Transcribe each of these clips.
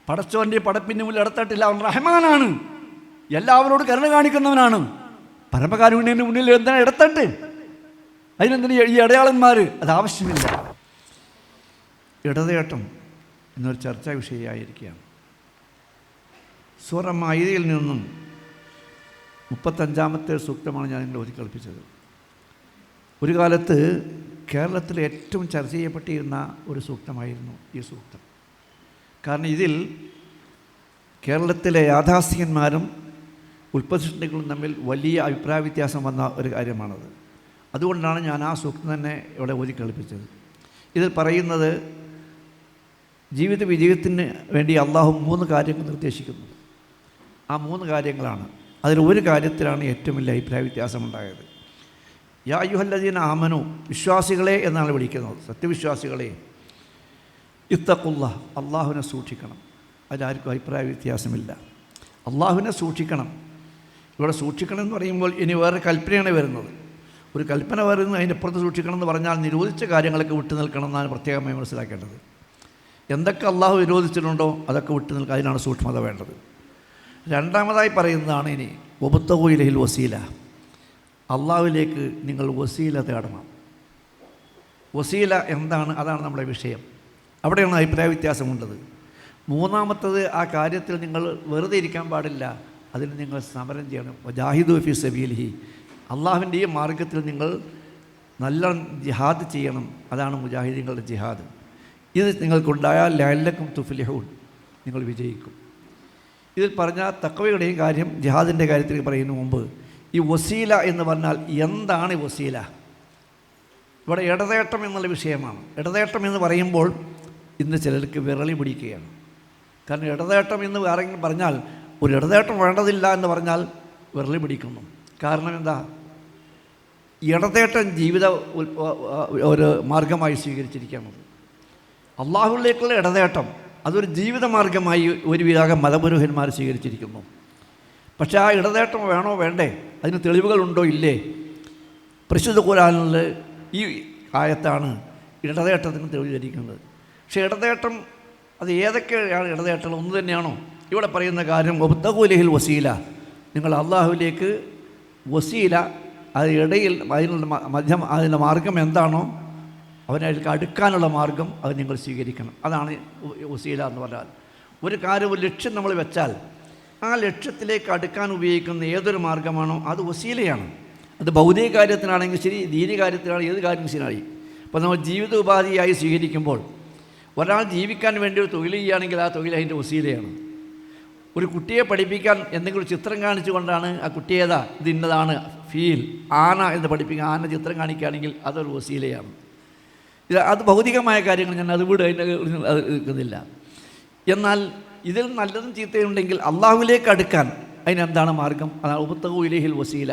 പടച്ചോൻ്റെ പടപ്പിൻ്റെ മുന്നിൽ ഇടത്തട്ടില്ല. അവൻ റഹ്മാനാണ്, എല്ലാവരോടും കരുണ കാണിക്കുന്നവനാണ്. പരമകാരുണ്യൻ്റെ മുന്നിൽ എന്താണ് ഇടത്തട്ട്? അതിനെന്തിന് ഈ അടയാളന്മാർ? അത് ആവശ്യമില്ല. ഇടതേട്ടം എന്നൊരു ചർച്ചാ വിഷയമായിരിക്കുകയാണ്. സൂറ മാഇദയിൽ നിന്നും 35-ാമത്തെ സൂക്തമാണ് ഞാൻ നിങ്ങളെ ഓതിക്കേൾപ്പിച്ചത്. ഒരു കാലത്ത് കേരളത്തിൽ ഏറ്റവും ചർച്ച ചെയ്യപ്പെട്ടിരുന്ന ഒരു സൂക്തമായിരുന്നു ഈ സൂക്തം. കാരണം ഇതിൽ കേരളത്തിലെ യാഥാസ്ഥികന്മാരും ഉൽപ്പതിഷ്ഠികളും തമ്മിൽ വലിയ അഭിപ്രായ വ്യത്യാസം വന്ന ഒരു കാര്യമാണത്. അതുകൊണ്ടാണ് ഞാൻ ആ സൂക്തം തന്നെ ഇവിടെ ഓതിക്കേൾപ്പിച്ചത്. ഇതിൽ പറയുന്നത് ജീവിത വിജയത്തിന് വേണ്ടി അള്ളാഹു 3 കാര്യങ്ങൾ നിർദ്ദേശിക്കുന്നു. ആ 3 കാര്യങ്ങളാണ്. അതിൽ ഒരു കാര്യത്തിലാണ് ഏറ്റവും വലിയ അഭിപ്രായ വ്യത്യാസമുണ്ടായത്. യാ അയ്യുഹല്ലദീന ആമനു, വിശ്വാസികളെ എന്നാണ് വിളിക്കുന്നത്, സത്യവിശ്വാസികളെ. ഇത്തഖുല്ലാഹ്, അള്ളാഹുവിനെ സൂക്ഷിക്കണം. അതിലാർക്കും അഭിപ്രായ വ്യത്യാസമില്ല. അള്ളാഹുവിനെ സൂക്ഷിക്കണം. ഇവിടെ സൂക്ഷിക്കണം എന്ന് പറയുമ്പോൾ ഇനി വേറെ കൽപ്പനയാണ് വരുന്നത്. ഒരു കൽപ്പന വരുന്നത് അതിൻ്റെ അപ്പുറത്ത് സൂക്ഷിക്കണം എന്ന് പറഞ്ഞാൽ നിരോധിച്ച കാര്യങ്ങളൊക്കെ വിട്ടു നിൽക്കണം എന്നാണ് പ്രത്യേകമായി മനസ്സിലാക്കേണ്ടത്. എന്തൊക്കെ അള്ളാഹു വിരോധിച്ചിട്ടുണ്ടോ അതൊക്കെ വിട്ടു നിൽക്കുക. അതിനാണ് സൂക്ഷ്മത വേണ്ടത്. രണ്ടാമതായി പറയുന്നതാണ് ഇനി വബ്തഗൂ ഇലൈഹിൽ വസീല, അള്ളാഹുവിലേക്ക് നിങ്ങൾ വസീല തേടണം. വസീല എന്താണ്? അതാണ് നമ്മുടെ വിഷയം. അവിടെയാണ് അഭിപ്രായ വ്യത്യാസമുണ്ടത്. മൂന്നാമത്തത്, ആ കാര്യത്തിൽ നിങ്ങൾ വെറുതെ ഇരിക്കാൻ പാടില്ല, അതിന് നിങ്ങൾ സമരം ചെയ്യണം. വജാഹിദു ഫീ സബീലിഹി, അള്ളാഹുവിൻ്റെ ഈ മാർഗത്തിൽ നിങ്ങൾ നല്ല ജിഹാദ് ചെയ്യണം. അതാണ് മുജാഹിദീങ്ങളുടെ ജിഹാദ്. ഇത് നിങ്ങൾക്കുണ്ടായാൽ ലഅല്ലക്കും തുഫ്ലിഹൂൻ, നിങ്ങൾ വിജയിക്കും. ഇതിൽ പറഞ്ഞ തഖ്വയുടെയും കാര്യം ജിഹാദിൻ്റെ കാര്യത്തിൽ പറയുന്ന മുമ്പ് ഈ വസീല എന്ന് പറഞ്ഞാൽ എന്താണ് വസീല? ഇവിടെ ഇടതേട്ടം എന്നുള്ള വിഷയമാണ്. ഇടതേട്ടം എന്ന് പറയുമ്പോൾ ഇന്ന് ചിലർക്ക് വിരളി പിടിക്കുകയാണ്. കാരണം ഇടതേട്ടം എന്ന് ആരെങ്കിലും പറഞ്ഞാൽ ഒരു ഇടതേട്ടം വേണ്ടതില്ല എന്ന് പറഞ്ഞാൽ വിരളി പിടിക്കുന്നു. കാരണം എന്താ? ഇടതേട്ടം ജീവിത ഒരു മാർഗമായി സ്വീകരിച്ചിരിക്കുന്നത്. അള്ളാഹുവിലേക്കുള്ള ഇടതേട്ടം അതൊരു ജീവിതമാർഗമായി ഒരു വിഭാഗം മതപുരോഹിതന്മാർ സ്വീകരിച്ചിരിക്കുന്നു. പക്ഷേ ആ ഇടതേട്ടം വേണോ വേണ്ടേ? അതിന് തെളിവുകളുണ്ടോ ഇല്ലേ? പരിശുദ്ധ ഖുർആനിൽ ഈ ആയത്താണ് ഇടതേട്ടത്തിന് തെളിവിരിക്കുന്നത്. പക്ഷേ ഇടതേട്ടം അത് ഏതൊക്കെയാണ് ഇടതേട്ടങ്ങൾ? ഒന്ന് തന്നെയാണോ? ഇവിടെ പറയുന്ന കാര്യം വബ്തഗൂ ഇലൈഹിൽ വസീല, നിങ്ങൾ അള്ളാഹുവിലേക്ക് വസീല, അത് ഇടയിൽ അതിനുള്ള മധ്യം, അതിൻ്റെ മാർഗം എന്താണോ അവനതിലേക്ക് അടുക്കാനുള്ള മാർഗം അത് നിങ്ങൾ സ്വീകരിക്കണം. അതാണ് വസീല എന്ന് പറഞ്ഞാൽ. ഒരു കാര്യം, ഒരു ലക്ഷ്യം നമ്മൾ വെച്ചാൽ ആ ലക്ഷ്യത്തിലേക്ക് അടുക്കാൻ ഉപയോഗിക്കുന്ന ഏതൊരു മാർഗമാണോ അത് വസീലയാണ്. അത് ഭൗതിക കാര്യത്തിനാണെങ്കിൽ ശരി, ദീനി കാര്യത്തിനാണെങ്കിൽ ഏത് കാര്യം ശരിയായി. അപ്പോൾ നമ്മൾ ജീവിത ഉപാധിയായി സ്വീകരിക്കുമ്പോൾ ഒരാൾ ജീവിക്കാൻ വേണ്ടി ഒരു തൊഴിൽ ചെയ്യുകയാണെങ്കിൽ ആ തൊഴിൽ അതിൻ്റെ വസീലയാണ്. ഒരു കുട്ടിയെ പഠിപ്പിക്കാൻ എന്തെങ്കിലും ചിത്രം കാണിച്ചുകൊണ്ടാണ് ആ കുട്ടിയേതാ ഇത് ഇന്നതാണ് ഫീൽ ആന എന്ന് പഠിപ്പിക്കുക, ആന ചിത്രം കാണിക്കുകയാണെങ്കിൽ അതൊരു വസീലയാണ്. അത് ഭൗതികമായ കാര്യങ്ങൾ ഞാൻ അത് വിട്, അതിൻ്റെ നിൽക്കുന്നില്ല. എന്നാൽ ഇതിൽ നല്ലതും ചീത്തയുണ്ടെങ്കിൽ അള്ളാഹുവിലേക്ക് അടുക്കാൻ അതിനെന്താണ് മാർഗം? അതാണ് വബ്തഗൂ ഇലൈഹിൽ വസീല.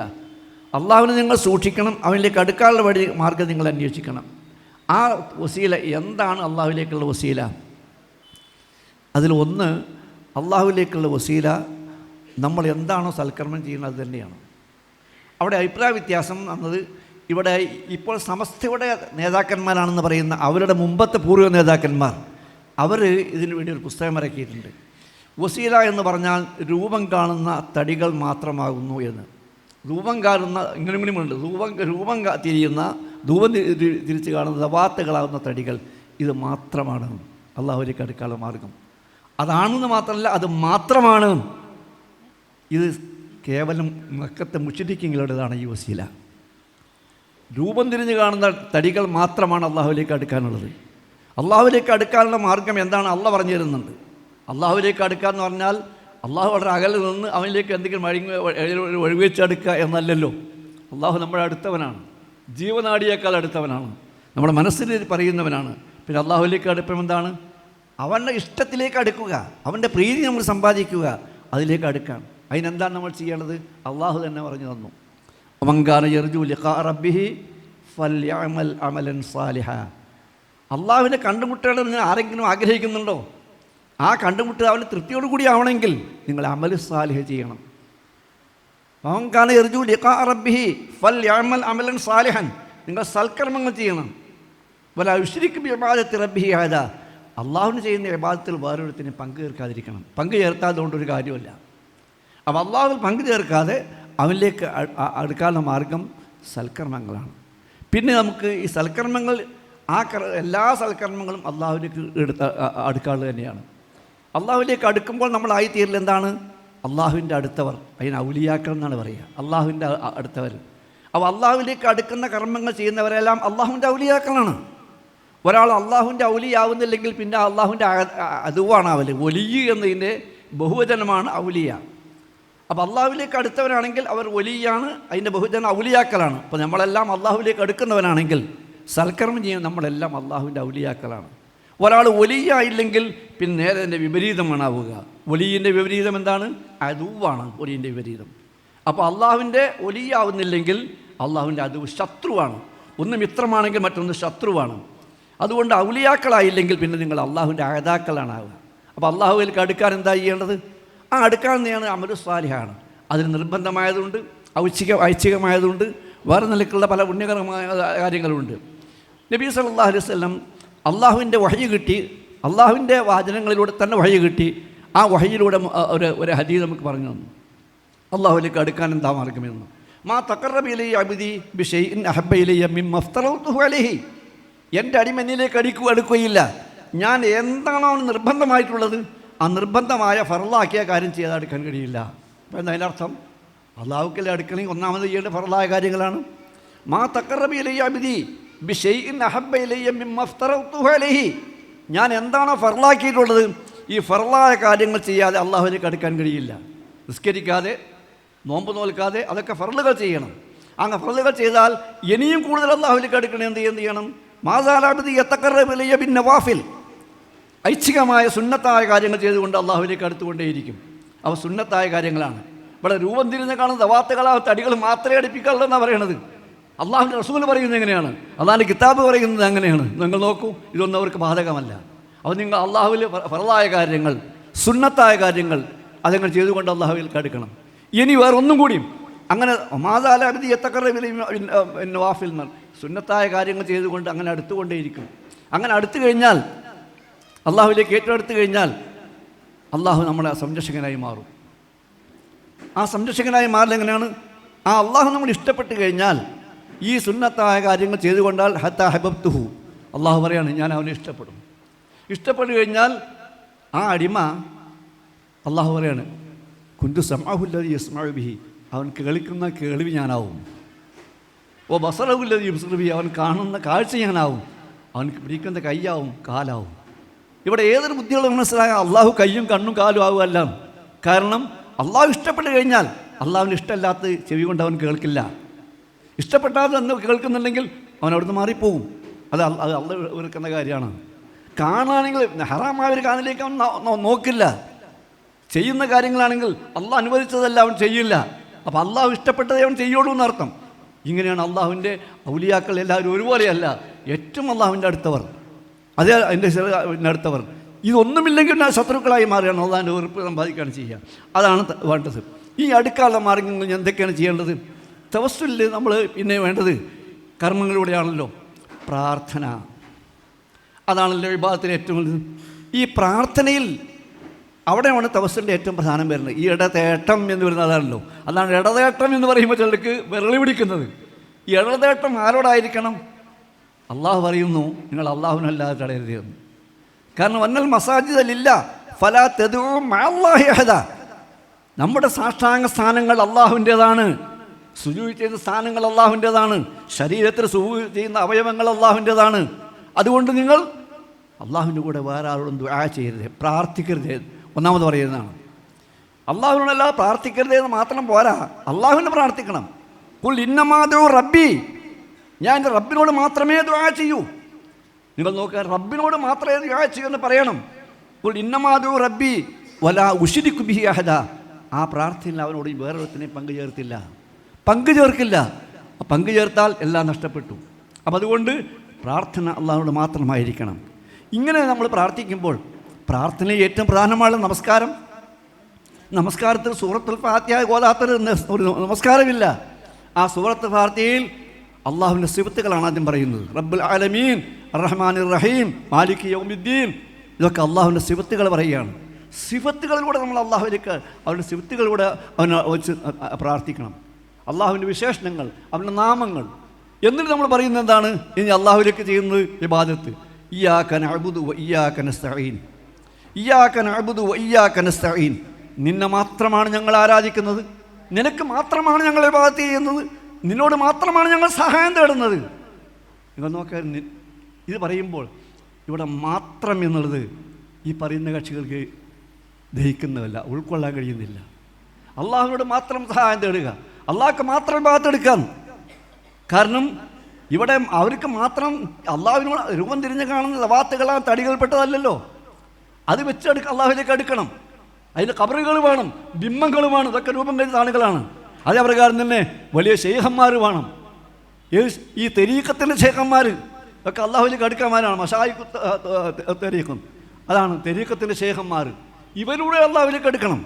അള്ളാഹുവിനെ നിങ്ങൾ സൂക്ഷിക്കണം, അവനിലേക്ക് അടുക്കാനുള്ള വഴി മാർഗം നിങ്ങൾ അന്വേഷിക്കണം. ആ വസീല എന്താണ്? അള്ളാഹുവിലേക്കുള്ള വസീല അതിലൊന്ന്, അള്ളാഹുവിലേക്കുള്ള വസീല നമ്മൾ എന്താണോ സൽക്കർമ്മം ചെയ്യുന്നത് അത് തന്നെയാണ്. അവിടെ അഭിപ്രായ വ്യത്യാസം എന്നത് ഇവിടെ ഇപ്പോൾ സമസ്തയുടെ നേതാക്കന്മാരാണെന്ന് പറയുന്ന അവരുടെ മുമ്പത്തെ പൂർവ്വ നേതാക്കന്മാർ അവർ ഇതിനു വേണ്ടി ഒരു പുസ്തകം ഇറക്കിയിട്ടുണ്ട്. വസീല എന്ന് പറഞ്ഞാൽ രൂപം കാണുന്ന തടികൾ മാത്രമാകുന്നു എന്ന്. രൂപം കാണുന്ന ഇങ്ങനെയുമുണ്ട്, രൂപം തിരിയുന്ന ധൂപം തിരിച്ച് കാണുന്ന ദവാത്തുകളാകുന്ന തടികൾ, ഇത് മാത്രമാണ് അള്ളാഹുവിലേക്ക് അടുക്കാനുള്ള മാർഗം. അതാണെന്ന് മാത്രമല്ല, അത് മാത്രമാണ്. ഇത് കേവലം മക്കത്തെ മുശ്രിക്കുകളുടേതാണ് ഈ വസീല. രൂപം തിരിഞ്ഞ് കാണുന്ന തടികൾ മാത്രമാണ് അള്ളാഹുവിലേക്ക് അടുക്കാനുള്ളത്. അള്ളാഹുവിലേക്ക് അടുക്കാനുള്ള മാർഗം എന്താണ്? അള്ളാഹ് പറഞ്ഞു തരുന്നുണ്ട്. അള്ളാഹുവിലേക്ക് അടുക്കാന്ന് പറഞ്ഞാൽ അള്ളാഹു വളരെ അകലെ നിന്ന് അവനിലേക്ക് എന്തെങ്കിലും വഴിവെച്ചടുക്കുക എന്നല്ലല്ലോ. അള്ളാഹു നമ്മുടെ അടുത്തവനാണ്, ജീവനാടിയേക്കാൾ അടുത്തവനാണ്, നമ്മുടെ മനസ്സിൽ പറയുന്നവനാണ്. പിന്നെ അള്ളാഹുവിലേക്ക് അടുപ്പം എന്താണ്? അവൻ്റെ ഇഷ്ടത്തിലേക്ക് അടുക്കുക, അവൻ്റെ പ്രീതി നമ്മൾ സമ്പാദിക്കുക, അതിലേക്ക് അടുക്കാൻ. അതിനെന്താണ് നമ്മൾ ചെയ്യേണ്ടത്? അള്ളാഹു തന്നെ പറഞ്ഞു തന്നു. വമൻകാന യർജു ലിഖാ റബ്ബിഹി ഫൽയഅമൽ അമലൻ സാലിഹ. അള്ളാഹുവിനെ കണ്ടുമുട്ടണമെന്ന് ആരെങ്കിലും ആഗ്രഹിക്കുന്നുണ്ടോ? ആ കണ്ടുമുട്ടുക അവന് തൃപ്തിയോടുകൂടി ആവണമെങ്കിൽ നിങ്ങൾ അമൽ സാലിഹ് ചെയ്യണം. വമൻകാന യർജു ലിഖാ റബ്ബിഹി ഫൽയഅമൽ അമലൻ സാലിഹൻ, നിങ്ങൾ സൽക്കർമ്മങ്ങൾ ചെയ്യണം. വലാ യുശ്രിക് ബിഇബാദത്തി റബ്ബിഹി അഹദ, അള്ളാഹുവിന് ചെയ്യുന്ന ഇബാദത്തിൽ വേറൊരുത്തിന് പങ്കു ചേർക്കാതിരിക്കണം. പങ്കു ചേർത്താൽ അതുകൊണ്ടൊരു കാര്യമില്ല. അപ്പോൾ അള്ളാഹുവിൽ പങ്കു ചേർക്കാതെ അവനിലേക്ക് അടുക്കാനുള്ള മാർഗം സൽക്കർമ്മങ്ങളാണ്. പിന്നെ നമുക്ക് ഈ സൽക്കർമ്മങ്ങൾ എല്ലാ സൽക്കർമ്മങ്ങളും അള്ളാഹുവിലേക്ക് അടുക്കാനുള്ളത് തന്നെയാണ്. അള്ളാഹുവിലേക്ക് അടുക്കുമ്പോൾ നമ്മളായിത്തീരൽ എന്താണ്? അള്ളാഹുവിൻ്റെ അടുത്തവർ. അതിന് ഔലിയാക്കൾ എന്നാണ് പറയുക, അള്ളാഹുവിൻ്റെ അടുത്തവർ. അപ്പോൾ അള്ളാഹുവിലേക്ക് അടുക്കുന്ന കർമ്മങ്ങൾ ചെയ്യുന്നവരെല്ലാം അള്ളാഹുവിൻ്റെ ഔലിയാക്കളാണ്. ഒരാൾ അള്ളാഹുവിൻ്റെ ഔലിയാവുന്നില്ലെങ്കിൽ പിന്നെ അള്ളാഹുവിൻ്റെ അതുവാണ് അവൽ. ഒലിയ് എന്നതിൻ്റെ ബഹുവചനമാണ് ഔലിയ. അപ്പോൾ അള്ളാഹുവിലേക്ക് അടുത്തവരാണെങ്കിൽ അവർ ഒലിയാണ്, അതിൻ്റെ ബഹുജന ഔലിയാക്കളാണ്. അപ്പോൾ നമ്മളെല്ലാം അള്ളാഹുവിലേക്ക് അടുക്കുന്നവരാണെങ്കിൽ സൽക്കർമ്മം ചെയ്യുന്ന നമ്മളെല്ലാം അള്ളാഹുവിൻ്റെ ഔലിയാക്കളാണ്. ഒരാൾ ഒലിയായില്ലെങ്കിൽ പിന്നെ നേരെ അതിൻ്റെ വിപരീതമാണ് ആവുക. ഒലിയിൻ്റെ വിപരീതം എന്താണ്? അതുവാണ് ഒലിയിൻ്റെ വിപരീതം. അപ്പോൾ അള്ളാഹുവിൻ്റെ ഒലിയാവുന്നില്ലെങ്കിൽ അള്ളാഹുവിൻ്റെ അത് ശത്രുവാണ്. ഒന്ന് മിത്രമാണെങ്കിൽ മറ്റൊന്ന് ശത്രുവാണ്. അതുകൊണ്ട് ഔലിയാക്കളായില്ലെങ്കിൽ പിന്നെ നിങ്ങൾ അള്ളാഹുവിൻ്റെ അഹദാക്കളാണ് ആവുക. അപ്പോൾ അള്ളാഹുവിലേക്ക് അടുക്കാൻ എന്താ ചെയ്യേണ്ടത്? ആ അടുക്കാൻ തന്നെയാണ് അമലു സ്വാലിഹാണ്. അതിന് നിർബന്ധമായതുകൊണ്ട് ഐച്ഛികമായതുകൊണ്ട് വേറെ നിലക്കുള്ള പല പുണ്യകരമായ കാര്യങ്ങളുണ്ട്. നബി സല്ലല്ലാഹു അലൈഹി വസല്ലം അള്ളാഹുവിൻ്റെ വഹയി കിട്ടി, അള്ളാഹുവിൻ്റെ വാചനങ്ങളിലൂടെ തന്നെ വഹയി കിട്ടി. ആ വഹയിലൂടെ ഒരു ഹദീസ് നമുക്ക് പറഞ്ഞു തന്നു. അള്ളാഹുവിലേക്ക് അടുക്കാൻ എന്താ മാർഗമെന്ന്. മാ തഖറബ ഇലയ്യ അബ്ദി ബിശൈഇൻ അഹബ്ബ ഇലയ്യ മിമ്മ അഫ്തറതുഹു അലൈഹി. എൻ്റെ അടിമ എന്നിലേക്ക് അടുക്കുകയില്ല, ഞാൻ എന്താണോ നിർബന്ധമായിട്ടുള്ളത് ആ നിർബന്ധമായ ഫർളാക്കിയ കാര്യം ചെയ്താൽ അടുക്കാൻ കഴിയില്ല. അപ്പോൾ എന്താ അതിനർത്ഥം? അള്ളാഹുക്കല്ലേ അടുക്കണമെങ്കിൽ ഒന്നാമത് ചെയ്യേണ്ട ഫർളായ കാര്യങ്ങളാണ്. മാ തഖറബ ഇലയ്യ അബ്ദി ബിശൈഇൻ അഹബ്ബ ഇലയ്യ മിമ്മ അഫ്തറതുഹു അലൈഹി. ഞാൻ എന്താണോ ഫർളാക്കിയിട്ടുള്ളത് ഈ ഫർളായ കാര്യങ്ങൾ ചെയ്യാതെ അള്ളാഹുവിലേക്ക് അടുക്കാൻ കഴിയില്ല. നിസ്കരിക്കാതെ നോമ്പ് നോൽക്കാതെ അതൊക്കെ ഫർളുകൾ ചെയ്യണം. അങ്ങനെ ഫർളുകൾ ചെയ്താൽ ഇനിയും കൂടുതൽ അള്ളാഹുവിലേക്ക് അടുക്കണേ എന്ത് ചെയ്യണം? മാസാലാബിദി യതഖറബ ഇലയ്യ ബിൻ നവാഫിൽ. ഐച്ഛികമായ സുന്നത്തായ കാര്യങ്ങൾ ചെയ്തുകൊണ്ട് അള്ളാഹുവിലേക്ക് അടുത്തുകൊണ്ടേയിരിക്കും. അവ സുന്നത്തായ കാര്യങ്ങളാണ്. ഇവിടെ രൂപം തിരിഞ്ഞ് കാണുന്ന ദവാത്തുകളാ തടികൾ മാത്രമേ അടുപ്പിക്കാറുള്ളൂ എന്നാണ് പറയണത്. അള്ളാഹുവിൻ്റെ റസൂൽ പറയുന്നത് എങ്ങനെയാണ്? അള്ളാഹിൻ്റെ കിതാബ് പറയുന്നത് അങ്ങനെയാണ്. നിങ്ങൾ നോക്കൂ, ഇതൊന്നും അവർക്ക് ബാധകമല്ല. അപ്പോൾ നിങ്ങൾ അള്ളാഹുവിൽ ഫർളായ കാര്യങ്ങൾ, സുന്നത്തായ കാര്യങ്ങൾ അതങ്ങൾ ചെയ്തുകൊണ്ട് അള്ളാഹുവിലേക്ക് അടുക്കണം. ഇനി വേറൊന്നും കൂടിയും അങ്ങനെ മാതാലാബിദി യതഖറബ ബിൻ നവാഫിൽ സുന്നത്തായ കാര്യങ്ങൾ ചെയ്തുകൊണ്ട് അങ്ങനെ അടുത്തുകൊണ്ടേയിരിക്കും. അങ്ങനെ അടുത്തു കഴിഞ്ഞാൽ അള്ളാഹുവിലേക്ക് ഏറ്റവും അടുത്ത് കഴിഞ്ഞാൽ അള്ളാഹു നമ്മളെ സംരക്ഷകനായി മാറും. ആ സംരക്ഷകനായി മാറൽ എങ്ങനെയാണ്? ആ അള്ളാഹു നമ്മൾ ഇഷ്ടപ്പെട്ട് കഴിഞ്ഞാൽ ഈ സുന്നത്തായ കാര്യങ്ങൾ ചെയ്തുകൊണ്ടാൽ ഹത്താ ഹബബ്തുഹു, അള്ളാഹു പറയാണ് ഞാൻ അവനെ ഇഷ്ടപ്പെടും. ഇഷ്ടപ്പെട്ടു കഴിഞ്ഞാൽ ആ അടിമ അള്ളാഹു പറയാണ് കുന്തു സമഅഹുല്ലദീ യസ്മഉ ബിഹി, അവൻ കേൾക്കുന്ന കേൾവി ഞാനാവും. ഓ ബസറഹുല്ലദീ യുബ്സിറു ബിഹി, അവൻ കാണുന്ന കാഴ്ച ഞാനാവും. അവനക്ക് പിടിക്കുന്ന കൈയാവും കാലാവും. ഇവിടെ ഏതൊരു ബുദ്ധിയുള്ള മനസ്സിലായ അള്ളാഹു കയ്യും കണ്ണും കാലും ആവുമല്ല. കാരണം അള്ളാഹു ഇഷ്ടപ്പെട്ട് കഴിഞ്ഞാൽ അള്ളാഹുവിന് ഇഷ്ടമല്ലാത്ത ചെവി കൊണ്ട് അവൻ കേൾക്കില്ല. ഇഷ്ടപ്പെട്ടാതെ എന്ന് കേൾക്കുന്നുണ്ടെങ്കിൽ അവൻ അവിടുന്ന് മാറിപ്പോവും. അത് അള്ളാഹു വെറുക്കുന്ന കാര്യമാണ്. കാണുകയാണെങ്കിൽ ഹറാമായ ഒരു കാണിലേക്ക് അവൻ നോക്കില്ല. ചെയ്യുന്ന കാര്യങ്ങളാണെങ്കിൽ അള്ളാഹു അനുവദിച്ചതല്ല അവൻ ചെയ്യില്ല. അപ്പോൾ അള്ളാഹു ഇഷ്ടപ്പെട്ടതേ അവൻ ചെയ്യുള്ളൂ എന്നർത്ഥം. ഇങ്ങനെയാണ് അള്ളാഹുവിൻ്റെ ഔലിയാക്കൾ എല്ലാവരും ഒരുപോലെയല്ല. ഏറ്റവും അള്ളാഹുവിൻ്റെ അടുത്തവർ, അതേ അതിൻ്റെ അടുത്തവർ. ഇതൊന്നുമില്ലെങ്കിൽ ശത്രുക്കളായി മാറുകയാണ്, അള്ളാഹിൻ്റെ വെറുപ്പ് സമ്പാദിക്കുകയാണ് ചെയ്യുക. അതാണ് വേണ്ടത്. ഈ അടുക്കാനുള്ള മാർഗ്ഗങ്ങൾ എന്തൊക്കെയാണ് ചെയ്യേണ്ടത്? തവസ്സുലിൽ നമ്മൾ പിന്നെ വേണ്ടത് കർമ്മങ്ങളിലൂടെയാണല്ലോ പ്രാർത്ഥന. അതാണല്ലോ ഇബാദത്തിലെ ഏറ്റവും വലുത്. ഈ പ്രാർത്ഥനയിൽ അവിടെയാണ് തവസ്സുലിൻ്റെ ഏറ്റവും പ്രധാനം വരുന്നത്. ഈ ഇടതേട്ടം എന്ന് പറയുന്നത് അതാണല്ലോ. അതാണ് ഇടതേട്ടം എന്ന് പറയുമ്പോൾ ചിലർക്ക് വിരളി പിടിക്കുന്നത്. ഈ ഇടതേട്ടം ആരോടായിരിക്കണം? അള്ളാഹു പറയുന്നു നിങ്ങൾ അള്ളാഹുവിനല്ലാതെ തടയരുത് എന്ന്. കാരണം വന്നൽ മസാജിദലില്ല ഫലാ തദ്ഉ മഅല്ലാഹി അഹദ. നമ്മുടെ സാഷ്ടാംഗ സ്ഥാനങ്ങൾ അള്ളാഹുവിൻ്റേതാണ്. സുജൂദ് ചെയ്യുന്ന സ്ഥാനങ്ങൾ അള്ളാഹുവിൻ്റേതാണ്. ശരീരത്തിൽ സുജൂദ് ചെയ്യുന്ന അവയവങ്ങൾ അള്ളാഹുവിൻ്റേതാണ്. അതുകൊണ്ട് നിങ്ങൾ അള്ളാഹുവിൻ്റെ കൂടെ വേറെ ആരോടും ദുആ ചെയ്യരുത്, പ്രാർത്ഥിക്കരുത്. ഒന്നാമത് പറയുന്നതാണ്. അള്ളാഹുവിനല്ലാതെ പ്രാർത്ഥിക്കരുത് എന്ന് മാത്രം പോരാ, അള്ളാഹുവിനെ പ്രാർത്ഥിക്കണം. ഖുൽ ഇന്നമാ അദ്ഉ റബ്ബി, ഞാൻ എൻ്റെ റബ്ബിനോട് മാത്രമേ ദുആ ചെയ്യൂ. നിങ്ങൾ നോക്കുക, റബ്ബിനോട് മാത്രമേ ദുആ ചെയ്യൂ എന്ന് പറയണം. ഖുൽ ഇന്നമാ അദ്ഉ റബ്ബി വലാ ഉശ്രികു ബിഹി അഹദ. ആ പ്രാർത്ഥനയിൽ അവനോട് വേറൊരുത്തിനെ പങ്കു ചേർക്കില്ല. പങ്കു ചേർത്താൽ എല്ലാം നഷ്ടപ്പെട്ടു. അപ്പം അതുകൊണ്ട് പ്രാർത്ഥന അള്ളാഹുവിനോട് മാത്രമായിരിക്കണം. ഇങ്ങനെ നമ്മൾ പ്രാർത്ഥിക്കുമ്പോൾ പ്രാർത്ഥനയിൽ ഏറ്റവും പ്രധാനമായ നമസ്കാരം. നമസ്കാരത്തിൽ സൂറത്തുൽ ഫാത്തിഹ ഓതാത്തൊരു ഒരു നമസ്കാരമില്ല. ആ സൂറത്തുൽ ഫാത്തിഹയിൽ അള്ളാഹുവിൻ്റെ സിഫത്തുകളാണ് ആദ്യം പറയുന്നത്. റബ്ബുൽ ആലമീൻ, അർറഹ്മാനിർ റഹീം, മാലിക് യൗമിദ്ദീൻ, ഇതൊക്കെ അള്ളാഹുവിൻ്റെ സിഫത്തുകൾ പറയുകയാണ്. സിഫത്തുകളിലൂടെ നമ്മൾ അള്ളാഹുവിലേക്ക് അവൻ്റെ സിഫത്തുകളിലൂടെ അവനെ വെച്ച് പ്രാർത്ഥിക്കണം. അള്ളാഹുവിൻ്റെ വിശേഷണങ്ങൾ, അവൻ്റെ നാമങ്ങൾ. എന്നിട്ട് നമ്മൾ പറയുന്നത് എന്താണ്? ഇനി അള്ളാഹുവിലേക്ക് ചെയ്യുന്നത് ഇബാദത്ത്. ഇയ്യാക നഅ്ബുദു വ ഇയ്യാക നസ്തഈൻ, ഇയ്യാക നഅ്ബുദു വ ഇയ്യാക നസ്തഈൻ. നിന്നെ മാത്രമാണ് ഞങ്ങൾ ആരാധിക്കുന്നത്, നിനക്ക് മാത്രമാണ് ഞങ്ങൾ ഇബാദത്ത് ചെയ്യുന്നത്, നിന്നോട് മാത്രമാണ് ഞങ്ങൾ സഹായം തേടുന്നത്. നിങ്ങൾ നോക്കാൻ, ഇത് പറയുമ്പോൾ ഇവിടെ മാത്രം എന്നുള്ളത് ഈ പറയുന്ന കക്ഷികൾക്ക് ദഹിക്കുന്നതല്ല, ഉൾക്കൊള്ളാൻ കഴിയുന്നില്ല. അള്ളാഹുവിനോട് മാത്രം സഹായം തേടുക, അള്ളാഹ്ക്ക് മാത്രം ഇബാദത്തെടുക്കാൻ. കാരണം ഇവിടെ അവർക്ക് മാത്രം അള്ളാഹുവിനോട് രൂപം തിരിഞ്ഞ് കാണുന്ന ലവാത്തുകളാ തടികൾപ്പെട്ടതല്ലല്ലോ. അത് വെച്ചെടുക്കുക, അള്ളാഹുവിലേക്ക് അടുക്കണം. അതിന് കബറുകൾ വേണം, ബിംബങ്ങൾ വേണം, ഇതൊക്കെ രൂപം കഴിഞ്ഞ ആളുകളാണ്. അതേ പ്രകാരം തന്നെ വലിയ ശൈഖന്മാർ വേണം. ഈ തെരീക്കത്തിൻ്റെ ശൈഖന്മാർ ഒക്കെ അള്ളാഹുവിലേക്ക് അടുക്കാന്മാരാണ്. മശായിഖ് തെരീഖും അതാണ് തെരീക്കത്തിൻ്റെ ശൈഖന്മാർ. ഇവരിലൂടെ അള്ളാഹുവിലേക്ക് അടുക്കണം.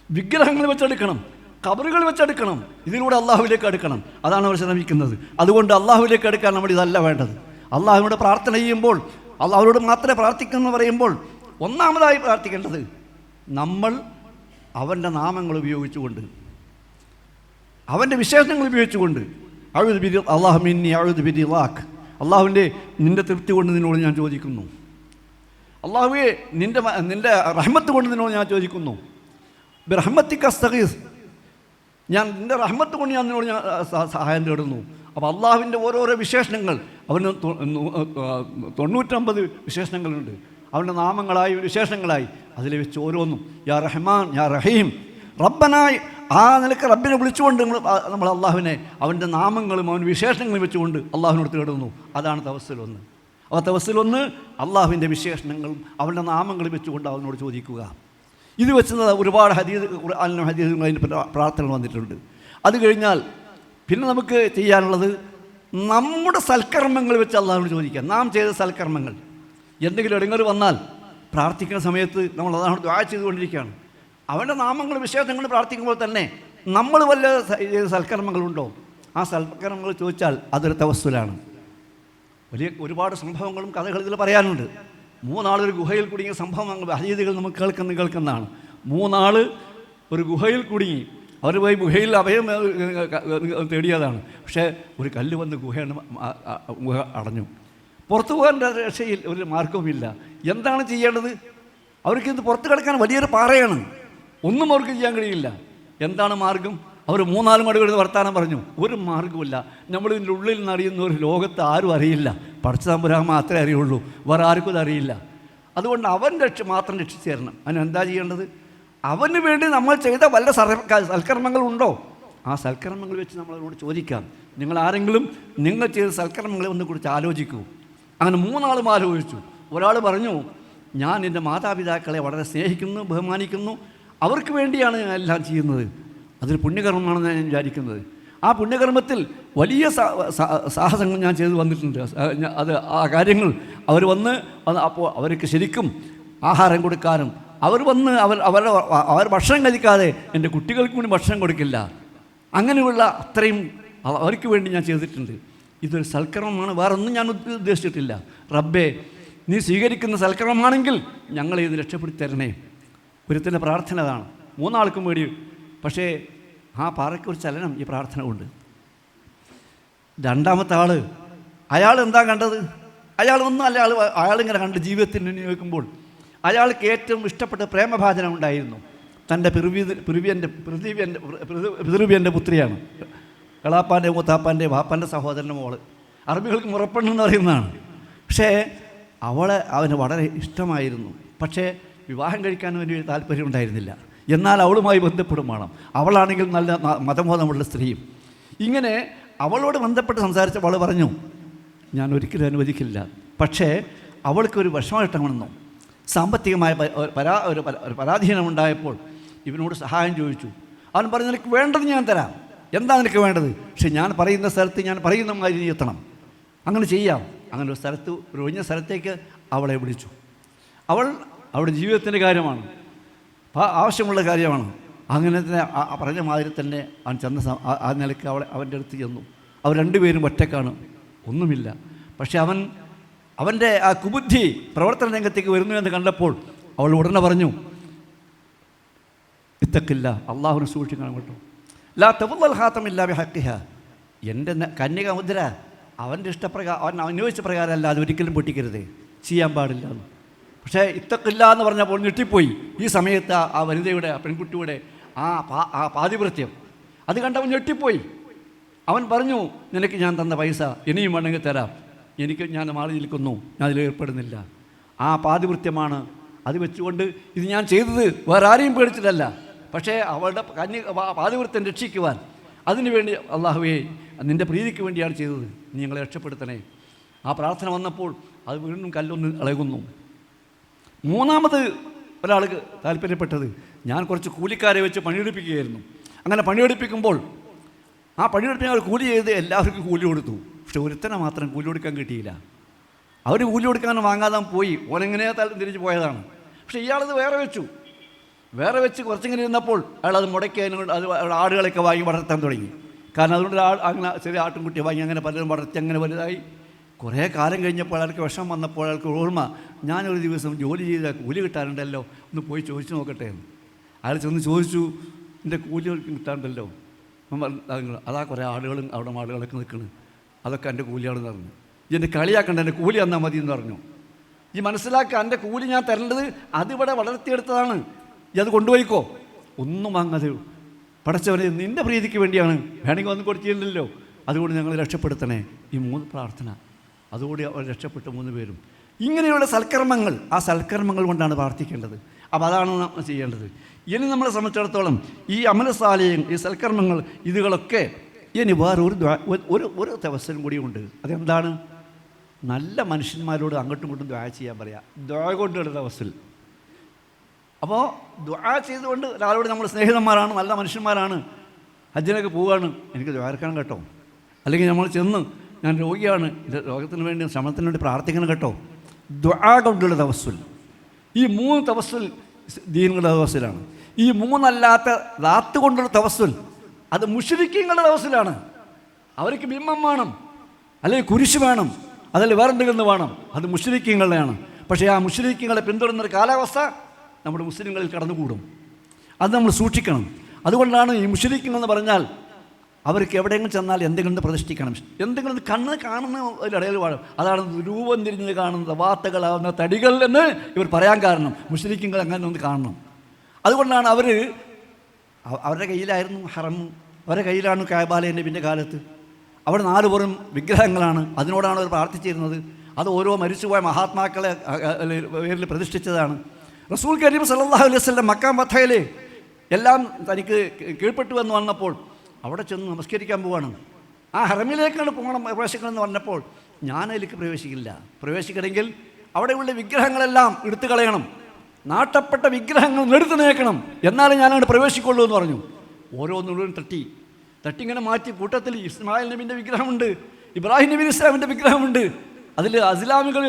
വിഗ്രഹങ്ങൾ വെച്ചെടുക്കണം, കബറുകൾ വെച്ചെടുക്കണം, ഇതിലൂടെ അള്ളാഹുവിലേക്ക് അടുക്കണം. അതാണ് അവർ ശ്രമിക്കുന്നത്. അതുകൊണ്ട് അള്ളാഹുവിലേക്ക് അടുക്കാൻ നമ്മൾ ഇതല്ല വേണ്ടത്. അള്ളാഹുവിനോട് പ്രാർത്ഥന ചെയ്യുമ്പോൾ, അള്ളാഹുവിനോട് മാത്രമേ പ്രാർത്ഥിക്കുമെന്ന് പറയുമ്പോൾ ഒന്നാമതായി പ്രാർത്ഥിക്കേണ്ടത് നമ്മൾ അവൻ്റെ നാമങ്ങൾ ഉപയോഗിച്ചുകൊണ്ട്, അവൻ്റെ വിശേഷണങ്ങൾ ഉപയോഗിച്ചുകൊണ്ട്, അള്ളാഹുവിൻ്റെ നിൻ്റെ തൃപ്തി കൊണ്ട് നിന്നോട് ഞാൻ ചോദിക്കുന്നു, അള്ളാഹുവേ നിൻ്റെ റഹ്മത്ത് കൊണ്ട് നിന്നോട് ഞാൻ ചോദിക്കുന്നു, ബിറഹ്മത്തിക അസ്തഗീസ്, ഞാൻ നിൻ്റെ റഹ്മത്ത് കൊണ്ട് ഞാൻ നിന്നോട് ഞാൻ സഹായം തേടുന്നു. അപ്പോൾ അള്ളാഹുവിൻ്റെ ഓരോരോ വിശേഷണങ്ങൾ, അവന് 99 വിശേഷണങ്ങളുണ്ട്. അവൻ്റെ നാമങ്ങളായി വിശേഷണങ്ങളായി അതിൽ വെച്ച് ഓരോന്നും യാ റഹ്മാൻ യാ റഹീം റബ്ബനായി ആ നിലക്ക് റബ്ബിനെ വിളിച്ചുകൊണ്ട് നമ്മൾ അള്ളാഹുവിനെ അവൻ്റെ നാമങ്ങളും അവൻ്റെ വിശേഷണങ്ങളും വെച്ചുകൊണ്ട് അള്ളാഹുവിനോട് തേടുന്നു. അതാണ് തവസ്സുൽ ഒന്ന്. അപ്പോൾ തവസ്സുൽ ഒന്ന് അള്ളാഹുവിൻ്റെ വിശേഷണങ്ങളും അവൻ്റെ നാമങ്ങളും വെച്ചുകൊണ്ട് അവനോട് ചോദിക്കുക. ഇത് വെച്ച് ഒരുപാട് ഹദീസുകളും അതിൻ്റെ പ്രാർത്ഥനകൾ വന്നിട്ടുണ്ട്. അത് കഴിഞ്ഞാൽ പിന്നെ നമുക്ക് ചെയ്യാനുള്ളത് നമ്മുടെ സൽക്കർമ്മങ്ങൾ വെച്ച് അള്ളാഹുവിനോട് ചോദിക്കുക. നാം ചെയ്ത സൽക്കർമ്മങ്ങൾ, എന്തെങ്കിലും ഇടങ്ങേറ് വന്നാൽ പ്രാർത്ഥിക്കുന്ന സമയത്ത് നമ്മൾ അതാണ് ദുആ ചെയ്തുകൊണ്ടിരിക്കുകയാണ്. അവൻ്റെ നാമങ്ങൾ വിശേഷങ്ങൾ പ്രാർത്ഥിക്കുമ്പോൾ തന്നെ നമ്മൾ വല്ല സൽക്കർമ്മങ്ങളുണ്ടോ, ആ സൽക്കർമ്മങ്ങൾ ചോദിച്ചാൽ അതൊരു തവസ്സുലാണ്. വലിയ ഒരുപാട് സംഭവങ്ങളും കഥകളും ഇതിൽ പറയാനുണ്ട്. 3 ആൾ ഒരു ഗുഹയിൽ കുടുങ്ങിയ സംഭവം ഹദീസുകൾ നമുക്ക് കേൾക്കുന്നതാണ്. 3 ആൾ ഒരു ഗുഹയിൽ കുടുങ്ങി. അവർ പോയി ഗുഹയിൽ അഭയം തേടിയതാണ്. പക്ഷേ ഒരു കല്ല് വന്ന് ഗുഹ അടഞ്ഞു. പുറത്തു പോകാൻ രക്ഷയിൽ ഒരു മാർഗവുമില്ല. എന്താണ് ചെയ്യേണ്ടത്? അവർക്ക് ഇത് പുറത്ത് കിടക്കാൻ വലിയൊരു പാറയാണ്, ഒന്നും അവർക്ക് ചെയ്യാൻ കഴിയില്ല. എന്താണ് മാർഗം? അവർ 3-4 മടുകൾ വർത്താനം പറഞ്ഞു. ഒരു മാർഗവുമില്ല. നമ്മളിതിൻ്റെ ഉള്ളിൽ നിന്നറിയുന്ന ഒരു ലോകത്ത് ആരും അറിയില്ല, പടച്ചതമ്പുരാൻ മാത്രമേ അറിയുള്ളൂ, വേറെ ആർക്കും ഇത് അറിയില്ല. അതുകൊണ്ട് അവൻ മാത്രം രക്ഷിച്ചു തരണം. അതിനെന്താ ചെയ്യേണ്ടത്? അവന് വേണ്ടി നമ്മൾ ചെയ്ത വല്ല സൽക്കർമ്മങ്ങളുണ്ടോ, ആ സൽക്കർമ്മങ്ങൾ വെച്ച് നമ്മളതിനോട് ചോദിക്കാം. നിങ്ങൾ ആരെങ്കിലും നിങ്ങൾ ചെയ്ത സൽക്കർമ്മങ്ങളെ ഒന്നെക്കുറിച്ച് ആലോചിക്കൂ. അങ്ങനെ 3 ആളും ആലോചിച്ചു. ഒരാൾ പറഞ്ഞു, ഞാൻ എൻ്റെ മാതാപിതാക്കളെ വളരെ സ്നേഹിക്കുന്നു, ബഹുമാനിക്കുന്നു, അവർക്ക് വേണ്ടിയാണ് ഞാൻ എല്ലാം ചെയ്യുന്നത്, അതൊരു പുണ്യകർമ്മമാണെന്ന് ഞാൻ വിചാരിക്കുന്നത്. ആ പുണ്യകർമ്മത്തിൽ വലിയ സാഹസങ്ങൾ ഞാൻ ചെയ്തു വന്നിട്ടുണ്ട്. അത് ആ കാര്യങ്ങൾ അവർ വന്ന് അപ്പോൾ അവർക്ക് ശരിക്കും ആഹാരം കൊടുക്കാനും, അവർ വന്ന് അവർ ഭക്ഷണം കഴിക്കാതെ എൻ്റെ കുട്ടികൾക്ക് കൂടി ഭക്ഷണം കൊടുക്കില്ല, അങ്ങനെയുള്ള അത്രയും അവർക്ക് വേണ്ടി ഞാൻ ചെയ്തിട്ടുണ്ട്. ഇതൊരു സൽക്കർമ്മമാണ്, വേറൊന്നും ഞാൻ ഉദ്ദേശിച്ചിട്ടില്ല. റബ്ബേ, നീ സ്വീകരിക്കുന്ന സൽക്കർമ്മമാണെങ്കിൽ ഞങ്ങളെ ഇത് രക്ഷപ്പെടുത്തി തരണേ. ഒരുത്തിൻ്റെ പ്രാർത്ഥന അതാണ്. 3 ആൾക്കും വേണ്ടി. പക്ഷേ ആ പാറയ്ക്ക് ഒരു ചലനം ഈ പ്രാർത്ഥന കൊണ്ട്. 2ാമത്തെ ആൾ, അയാൾ എന്താ കണ്ടത്? അയാളൊന്നും അല്ല, അയാളിങ്ങനെ കണ്ട് ജീവിതത്തിൽ വിനിയോഗിക്കുമ്പോൾ അയാൾക്ക് ഏറ്റവും ഇഷ്ടപ്പെട്ട പ്രേമഭാചനം ഉണ്ടായിരുന്നു. തൻ്റെ പിതൃവ്യൻ്റെ പുത്രിയാണ്, എളാപ്പാൻ്റെ മൂത്താപ്പാൻ്റെ വാപ്പാൻ്റെ സഹോദരൻ്റെ മോള്. അറബികൾക്ക് മുറപ്പെണ്ണെന്ന് പറയുന്നതാണ്. പക്ഷേ അവന് വളരെ ഇഷ്ടമായിരുന്നു. പക്ഷേ വിവാഹം കഴിക്കാൻ വലിയ താല്പര്യം ഉണ്ടായിരുന്നില്ല. എന്നാൽ അവളുമായി ബന്ധപ്പെടും വേണം. അവളാണെങ്കിൽ നല്ല മതബോധമുള്ള സ്ത്രീയും. ഇങ്ങനെ അവളോട് ബന്ധപ്പെട്ട് സംസാരിച്ച അവൾ പറഞ്ഞു, ഞാൻ ഒരിക്കലും അനുവദിക്കില്ല. പക്ഷേ അവൾക്കൊരു വിഷമഘട്ടമെന്നോ സാമ്പത്തികമായ ഒരു പരാധീനമുണ്ടായപ്പോൾ ഇവനോട് സഹായം ചോദിച്ചു. അവൻ പറഞ്ഞു, നിനക്ക് വേണ്ടത് ഞാൻ തരാം, എന്താ നിനക്ക് വേണ്ടത്? പക്ഷെ ഞാൻ പറയുന്ന സ്ഥലത്ത് ഞാൻ പറയുന്ന മാതിരി നീ എത്തണം. അങ്ങനെ ചെയ്യാം. അങ്ങനെ ഒരു സ്ഥലത്ത്, ഒരു ഒഴിഞ്ഞ സ്ഥലത്തേക്ക് അവളെ വിളിച്ചു. അവളുടെ ജീവിതത്തിൻ്റെ കാര്യമാണ്, ആവശ്യമുള്ള കാര്യമാണ്. അങ്ങനെ തന്നെ പറഞ്ഞ മാതിരി തന്നെ അവൻ ചെന്ന ആ നിലയ്ക്ക് അവൻ്റെ അടുത്ത് ചെന്നു. അവർ 2 പേരും ഒറ്റക്കാണ്, ഒന്നുമില്ല. പക്ഷെ അവൻ അവൻ്റെ ആ കുബുദ്ധി പ്രവർത്തന രംഗത്തേക്ക് വരുന്നു എന്ന് കണ്ടപ്പോൾ അവൾ ഉടനെ പറഞ്ഞു, ഇത്തക്കില്ല, അള്ളാഹുവിനെ സൂക്ഷിക്കണം കേട്ടോ. ലാ തവുൽ ഹാത്തമില്ല ബിഹഖിഹ, എൻ്റെ കന്യക മുദ്ര അവൻ്റെ ഇഷ്ടപ്രകാരം, അവൻ അന്വേഷിച്ച പ്രകാരം അല്ല, അത് ഒരിക്കലും പൊട്ടിക്കരുത്, ചെയ്യാൻ പാടില്ല. പക്ഷേ ഇത്തക്കില്ല എന്ന് പറഞ്ഞപ്പോൾ ഞെട്ടിപ്പോയി. ഈ സമയത്ത് ആ വനിതയുടെ, ആ പെൺകുട്ടിയുടെ ആ പാതിവൃത്യം അത് കണ്ടവൻ ഞെട്ടിപ്പോയി. അവൻ പറഞ്ഞു, നിനക്ക് ഞാൻ തന്ന പൈസ ഇനിയും വേണമെങ്കിൽ തരാം, ഞാൻ മാറി നിൽക്കുന്നു, ഞാൻ അതിൽ ഏർപ്പെടുന്നില്ല. ആ പാതിവൃത്യമാണ്. അത് വെച്ചുകൊണ്ട് ഇത് ഞാൻ ചെയ്തത് വേറെ ആരെയും പേടിച്ചിട്ടല്ല, പക്ഷേ അവളുടെ പാതിവൃത്യം രക്ഷിക്കുവാൻ, അതിനുവേണ്ടി അള്ളാഹുവേ നിൻ്റെ പ്രീതിക്ക് വേണ്ടിയാണ് ചെയ്തത്, നീ ഞങ്ങളെ രക്ഷപ്പെടുത്തണേ. ആ പ്രാർത്ഥന വന്നപ്പോൾ അത് വീണ്ടും കല്ലൊന്ന് ഇളകുന്നു. മൂന്നാമത് ഒരാൾക്ക് താല്പര്യപ്പെട്ടത്, ഞാൻ കുറച്ച് കൂലിക്കാരെ വെച്ച് പണിയെടുപ്പിക്കുകയായിരുന്നു. അങ്ങനെ പണിയെടുപ്പിക്കുമ്പോൾ ആ പണിയെടുപ്പിക്കാൻ കൂലി ചെയ്ത് എല്ലാവർക്കും കൂലി കൊടുത്തു. പക്ഷെ ഒരുത്തനെ മാത്രം കൂലി കൊടുക്കാൻ കിട്ടിയില്ല. അവർ കൂലി കൊടുക്കാൻ വാങ്ങാതെ പോയി, ഓനെങ്ങനെ തിരിച്ച് പോയതാണ്. പക്ഷേ ഇയാളത് വേറെ വെച്ച് കുറച്ചിങ്ങനെ ഇരുന്നപ്പോൾ അയാളത് മുടക്കി അത് ആടുകളൊക്കെ വാങ്ങി വളർത്താൻ തുടങ്ങി. കാരണം അതുകൊണ്ട് അങ്ങനെ ചെറിയ ആട്ടിൻകുട്ടിയെ വാങ്ങി അങ്ങനെ പലരും വളർത്തി അങ്ങനെ വലുതായി. കുറേ കാലം കഴിഞ്ഞപ്പോൾ അയാൾക്ക് വിഷമം വന്നപ്പോൾ അയാൾക്ക് ഓർമ്മ, ഞാനൊരു ദിവസം ജോലി ചെയ്താൽ കൂലി കിട്ടാനുണ്ടല്ലോ, ഒന്ന് പോയി ചോദിച്ചു നോക്കട്ടെ എന്ന്. അയാൾ ചെന്ന് ചോദിച്ചു, എൻ്റെ കൂലി കിട്ടാനുണ്ടല്ലോ. അതാ കുറേ ആടുകളും അവിടെ ആടുകളൊക്കെ നിൽക്കുന്നു, അതൊക്കെ എൻ്റെ കൂലിയാണെന്ന് പറഞ്ഞു. എൻ്റെ കളിയാക്കണ്ട, എൻ്റെ കൂലി തന്നാൽ മതി എന്ന് പറഞ്ഞു. ഈ മനസ്സിലാക്കുക, എൻ്റെ കൂലി ഞാൻ തരേണ്ടത് അതിവിടെ വളർത്തിയെടുത്തതാണ്, ഈ അത് കൊണ്ടുപോയിക്കോ. ഒന്നും വാങ്ങാതെ, പടച്ചവനെ നിൻ്റെ പ്രീതിക്ക് വേണ്ടിയാണ്, വേണമെങ്കിൽ ഒന്നും കൊടുത്തില്ലല്ലോ, അതുകൊണ്ട് ഞങ്ങൾ രക്ഷപ്പെടുത്തണേ. ഈ 3 പ്രാർത്ഥന, അതുകൂടി അവർ രക്ഷപ്പെട്ടു 3 പേരും. ഇങ്ങനെയുള്ള സൽക്കർമ്മങ്ങൾ, ആ സൽക്കർമ്മങ്ങൾ കൊണ്ടാണ് പ്രാർത്ഥിക്കേണ്ടത്. അപ്പോൾ അതാണ് നമ്മൾ ചെയ്യേണ്ടത്. ഇനി നമ്മളെ സംബന്ധിച്ചിടത്തോളം ഈ അമലസാലയും ഈ സൽക്കർമ്മങ്ങൾ ഇതുകളൊക്കെ ഇനി വേറൊരു ഒരു തവസ്സലും കൂടിയുണ്ട്. അതെന്താണ്? നല്ല മനുഷ്യന്മാരോട് അങ്ങോട്ടും ഇങ്ങോട്ടും ദ്വാ ചെയ്യാൻ പറയാം. ദ്വാ കൊണ്ടുള്ള തവസ്സൽ. അപ്പോൾ ദ്വാ ചെയ്തുകൊണ്ട് ഒരാളോട് നമ്മൾ സ്നേഹിതന്മാരാണ്, നല്ല മനുഷ്യന്മാരാണ്, ഹജ്ജിനൊക്കെ പോവുകയാണ്, എനിക്ക് ദ്വാരക്കണം കേട്ടോ, അല്ലെങ്കിൽ നമ്മൾ ചെന്ന് ഞാൻ രോഗിയാണ്, ഇത് രോഗത്തിന് വേണ്ടി ശ്രമത്തിന് വേണ്ടി പ്രാർത്ഥിക്കണം കേട്ടോ. ദ്വാ കൊണ്ടുള്ള തവസ്സുൽ. ഈ 3 തവസ്സുൽ ദീനുകളുടെ തവസ്സുലാണ്. ഈ 3 അല്ലാത്ത ദാത്ത് കൊണ്ടുള്ള തവസ്സുൽ അത് മുശ്രിക്കീങ്ങളുടെ തവസ്സുലാണ്. അവർക്ക് ബിംബം വേണം, അല്ലെങ്കിൽ കുരിശ് വേണം, അതല്ലെങ്കിൽ വേറെ എന്തെങ്കിലും വേണം, അത് മുശ്രിക്കീങ്ങളുടെയാണ്. പക്ഷേ ആ മുശ്രിക്കീങ്ങളെ പിന്തുടരുന്നൊരു കാലാവസ്ഥ നമ്മുടെ മുസ്ലിങ്ങളിൽ കടന്നുകൂടും. അത് നമ്മൾ സൂക്ഷിക്കണം. അതുകൊണ്ടാണ് ഈ മുശ്രിക്കീങ്ങൾ എന്ന് പറഞ്ഞാൽ അവർക്ക് എവിടെയെങ്കിലും ചെന്നാൽ എന്തെങ്കിലും പ്രതിഷ്ഠിക്കണം, എന്തെങ്കിലും കണ്ണ് കാണുന്ന ഒരു ഇടയിൽ വാഴും. അതാണ് രൂപം തിരിഞ്ഞ് കാണുന്ന വാർത്തകളാവുന്ന തടികൾ എന്ന് ഇവർ പറയാൻ കാരണം. മുശ്രിക്കീങ്ങൾ അങ്ങനെ ഒന്ന് കാണണം. അതുകൊണ്ടാണ് അവരുടെ കയ്യിലായിരുന്നു ഹറം, അവരുടെ കയ്യിലാണ് കഅബാലയം. പിന്നെ കാലത്ത് അവിടെ 4 പുറം വിഗ്രഹങ്ങളാണ്, അതിനോടാണ് അവർ പ്രാർത്ഥിച്ചിരുന്നത്. അത് ഓരോ മരിച്ചുപോയ മഹാത്മാക്കളെ പേരിൽ പ്രതിഷ്ഠിച്ചതാണ്. റസൂൽ കരീം സല്ലല്ലാഹു അലൈഹി വസല്ലം മക്ക മദീനയിൽ എല്ലാം തനിക്ക് കീഴ്പ്പെട്ടു എന്ന് വന്നപ്പോൾ അവിടെ ചെന്ന് നമസ്കരിക്കാൻ പോവാണ്. ആ ഹറമിലേക്കാണ് പോകണം, പ്രവേശിക്കണമെന്ന് പറഞ്ഞപ്പോൾ ഞാൻ അതിലേക്ക് പ്രവേശിക്കണമെങ്കിൽ അവിടെയുള്ള വിഗ്രഹങ്ങളെല്ലാം എടുത്തു കളയണം, നാട്ടപ്പെട്ട വിഗ്രഹങ്ങൾ എടുത്തു നീക്കണം, എന്നാലേ ഞാനങ്ങോട്ട് പ്രവേശിക്കുള്ളൂ എന്ന് പറഞ്ഞു. ഓരോന്നുള്ളും തട്ടി ഇങ്ങനെ മാറ്റി. കൂട്ടത്തിൽ ഇസ്മായിൽ നബിൻ്റെ വിഗ്രഹമുണ്ട്, ഇബ്രാഹിം നബി ഇസ്ലാമിൻ്റെ വിഗ്രഹമുണ്ട്. അതിൽ അസ്ലാമികൾ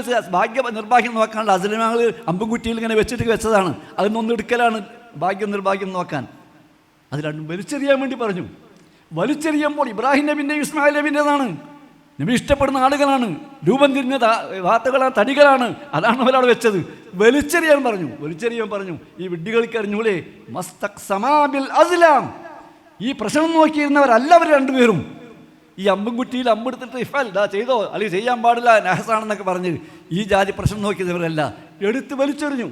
നിർഭാഗ്യം നോക്കാനുള്ള അസ്ലാമികൾ അമ്പുകുറ്റിയിൽ ഇങ്ങനെ വെച്ചതാണ്. അതിനൊന്നും എടുക്കലാണ് ഭാഗ്യം നിർഭാഗ്യം നോക്കാൻ. അത് രണ്ടും വലിച്ചെറിയാൻ വേണ്ടി പറഞ്ഞു. വലിച്ചെറിയുമ്പോൾ ഇബ്രാഹിം നബിൻ്റെയും ഇസ്മായിൽ നബിൻ്റെതാണ്. നബി ഇഷ്ടപ്പെടുന്ന ആളുകളാണ്, രൂപം തിരിഞ്ഞ വാർത്തകളാണ്, തടികളാണ്, അതാണ് അവരവിടെ വെച്ചത്. വലിച്ചെറിയാൻ പറഞ്ഞു. ഈ വിഡ്ഢികൾക്ക് അറിഞ്ഞൂലേ, മസ്തക് സമാബിൽ അസ്ലാം. ഈ പ്രശ്നം നോക്കിയിരുന്നവരല്ല അവർ 2 പേരും. ഈ അമ്പുംകുറ്റിയിൽ അമ്പെടുത്തിട്ട് ഇഫൽ ചെയ്തോ അല്ലെങ്കിൽ ചെയ്യാൻ പാടില്ല നഹസാണെന്നൊക്കെ പറഞ്ഞ് ഈ ജാതി പ്രശ്നം നോക്കിയവരല്ല, എടുത്ത് വലിച്ചെറിഞ്ഞു.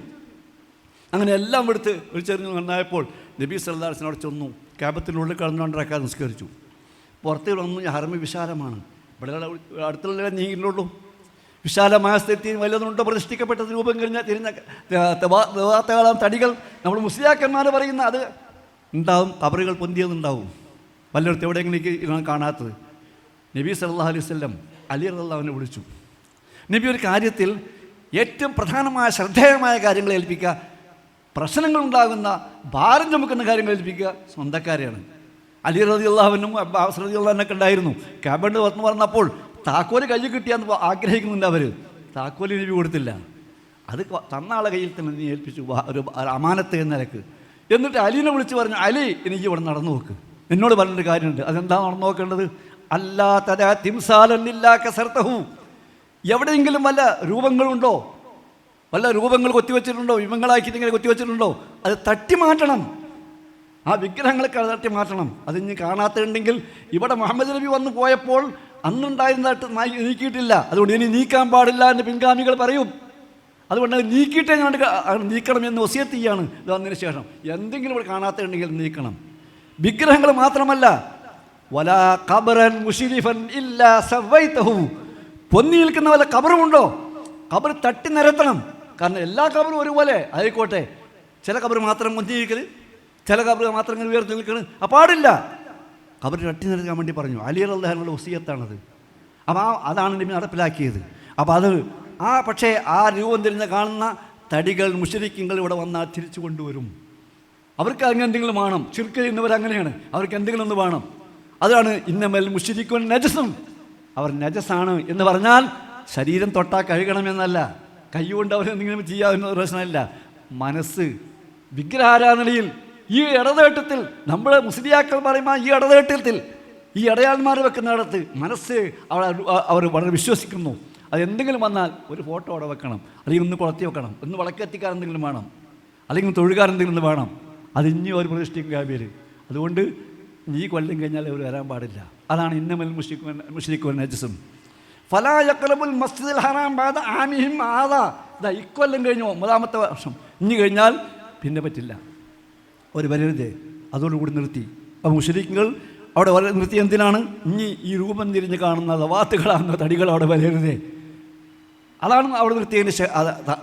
അങ്ങനെ എല്ലാം വലിച്ചെറിഞ്ഞു നന്നായപ്പോൾ നബി സല്ലല്ലാഹു അലൈഹി വസല്ലം അവിടെ ചെന്നു. കഅബത്തിനുള്ളിൽ കടന്നുകൊണ്ടിറക്കാൻ നിസ്കരിച്ചു. പുറത്ത് വന്നു. ഹറമി വിശാലമാണ്, ഇവിടെ അടുത്തുള്ള നീങ്ങിയിട്ടുള്ളൂ. വിശാലമായ സ്ഥിതി വല്ലതുണ്ടോ പ്രതിഷ്ഠിക്കപ്പെട്ട രൂപം തിരിഞ്ഞ തടികൾ നമ്മൾ മുസ്ലിയാക്കന്മാർ പറയുന്ന അത് ഉണ്ടാവും. കബറുകൾ പൊന്തിയതുണ്ടാവും, വല്ലയിടത്ത് എവിടെയെങ്കിലും കാണാത്തത്. നബി സല്ലല്ലാഹു അലൈഹി വസല്ലം അലി റളിയല്ലാഹുവിനെ വിളിച്ചു. നബി ഒരു കാര്യത്തിൽ ഏറ്റവും പ്രധാനമായ ശ്രദ്ധേയമായ കാര്യങ്ങൾ ഏൽപ്പിക്കുക, പ്രശ്നങ്ങളുണ്ടാകുന്ന ഭാരം ചുമക്കുന്ന കാര്യങ്ങൾ ഏൽപ്പിക്കുക സ്വന്തക്കാരെയാണ്. അലി റളിയല്ലാഹുവിനും അബ്ബാസ് റളിയല്ലാഹുവിനൊക്കെ ഉണ്ടായിരുന്നു. കാബണ്ട് വന്ന് പറഞ്ഞപ്പോൾ താക്കോല് കയ്യിൽ കിട്ടിയാന്ന് ആഗ്രഹിക്കുന്നുണ്ട് അവർ. താക്കോല് നബി കൊടുത്തില്ല, അത് തന്ന ആളെ കയ്യിൽ തന്നെ നീ ഏൽപ്പിച്ചു, ഒരു അമാനത്ത് എന്ന നിലക്ക്. എന്നിട്ട് അലീനെ വിളിച്ച് പറഞ്ഞു, അലി എനിക്ക് ഇവിടെ നടന്നു നോക്ക്, എന്നോട് പറഞ്ഞൊരു കാര്യമുണ്ട്. അതെന്താ നടന്നു നോക്കേണ്ടത്? അല്ലാ തദാ തിംസാലൻ ഇല്ലാ കസർതഹു. എവിടെയെങ്കിലും വല്ല രൂപങ്ങളുണ്ടോ, വല്ല രൂപങ്ങൾ കൊത്തിവെച്ചിട്ടുണ്ടോ, ബിംബങ്ങളാക്കിയിട്ട് ഇങ്ങനെ കൊത്തിവെച്ചിട്ടുണ്ടോ, അത് തട്ടി മാറ്റണം. ആ വിഗ്രഹങ്ങളൊക്കെ അത് തട്ടി മാറ്റണം. അതിന് കാണാത്തുണ്ടെങ്കിൽ ഇവിടെ മുഹമ്മദ് നബി വന്നു പോയപ്പോൾ അന്നുണ്ടായിരുന്നതായിട്ട് നീക്കിയിട്ടില്ല, അതുകൊണ്ട് ഇനി നീക്കാൻ പാടില്ല എന്ന് പിൻഗാമികൾ പറയും. അതുകൊണ്ട് അത് നീക്കിയിട്ടേ ഞാൻ നീക്കണം എന്ന് വസിയത്ത് ചെയ്യാണ്. ഇത് വന്നതിന് ശേഷം എന്തെങ്കിലും ഇവിടെ കാണാത്തുണ്ടെങ്കിൽ നീക്കണം. വിഗ്രഹങ്ങൾ മാത്രമല്ല, വലാ ഖബറൻ മുശ്രിഫൻ ഇല്ലാ സവൈതഹു, പൊന്നി നിൽക്കുന്ന വല്ല ഖബറുമുണ്ടോ, ഖബർ തട്ടി നിരത്തണം. കാരണം എല്ലാ ഖബറും ഒരുപോലെ ആയിക്കോട്ടെ. ചില ഖബർ മാത്രം പൊന്തിയിരിക്കൽ, ചില ഖബർ മാത്രം ഇങ്ങനെ ഉയർത്തി നിൽക്കണം, പാടില്ല. ഖബർ തട്ടി നിരത്താൻ വേണ്ടി പറഞ്ഞു. അലി റളിയല്ലാഹു അൻഹുവിന്റെ വസിയത്താണത്. അപ്പോൾ അതാണ് നബി നടപ്പിലാക്കിയത്. അപ്പോൾ അത് പക്ഷേ ആ രൂപം തിരിഞ്ഞ് കാണുന്ന തടികൾ മുശ്രിക്കുകൾ ഇവിടെ വന്നാൽ തിരിച്ചു കൊണ്ടുവരും. അവർക്ക് അങ്ങനെ എന്തെങ്കിലും വേണം. ശിർക്ക് ചെയ്യുന്നവർ അങ്ങനെയാണ്, അവർക്ക് എന്തെങ്കിലും ഒന്ന് വേണം. അതാണ് ഇന്നമൽ മുശ്രിക്കുൻ നജസും, അവർ നജസാണ് എന്ന് പറഞ്ഞാൽ ശരീരം തൊട്ടാൽ കഴുകണമെന്നല്ല, കൈകൊണ്ട് അവരെന്തെങ്കിലും ചെയ്യാവുന്ന പ്രശ്നമില്ല. മനസ്സ് വിഗ്രഹാരാധനയിൽ ഈ ഇടതേട്ടത്തിൽ നമ്മുടെ മുസ്ലിയാക്കൾ പറയുമ്പോൾ ഈ ഇടതേട്ടത്തിൽ ഈ ഇടയാന്മാർ വെക്കുന്നിടത്ത് മനസ്സ് അവർ വളരെ വിശ്വസിക്കുന്നു. അതെന്തെങ്കിലും വന്നാൽ ഒരു ഫോട്ടോ അവിടെ വെക്കണം, അല്ലെങ്കിൽ ഒന്ന് കുളത്തി വെക്കണം, ഒന്ന് വിളക്കെത്തിക്കാൻ എന്തെങ്കിലും വേണം, അല്ലെങ്കിൽ തൊഴുകാൻ എന്തെങ്കിലും വേണം. അതിഞ്ഞി ഒരു പ്രതിഷ്ഠിക്കും കാവ്യർ. അതുകൊണ്ട് ഈ കൊല്ലം കഴിഞ്ഞാൽ അവർ വരാൻ പാടില്ല. അതാണ് ഇന്നമൽ മുശ്രിക്കുൻ നജസും. ഫലാ യഖ്റബുൽ മസ്ജിദുൽ ഹറാം ബഅദ ആമിഹിം ഹാദാ. ഇതാ ഇക്കൊല്ലം കഴിഞ്ഞു, 9ാമത്തെ വർഷം, ഇനി കഴിഞ്ഞാൽ പിന്നെ പറ്റില്ല, അവർ വരരുതേ. അതോടുകൂടി നിർത്തി. അപ്പോൾ മുശ്രിക്കുകൾ അവിടെ നിർത്തി. എന്തിനാണ്? ഇനി ഈ രൂപം തിരിഞ്ഞ് കാണുന്ന ദവാത്തുകളാകുന്ന തടികൾ അവിടെ വരരുതേ. അതാണ് അവിടെ നിർത്തിയതിന്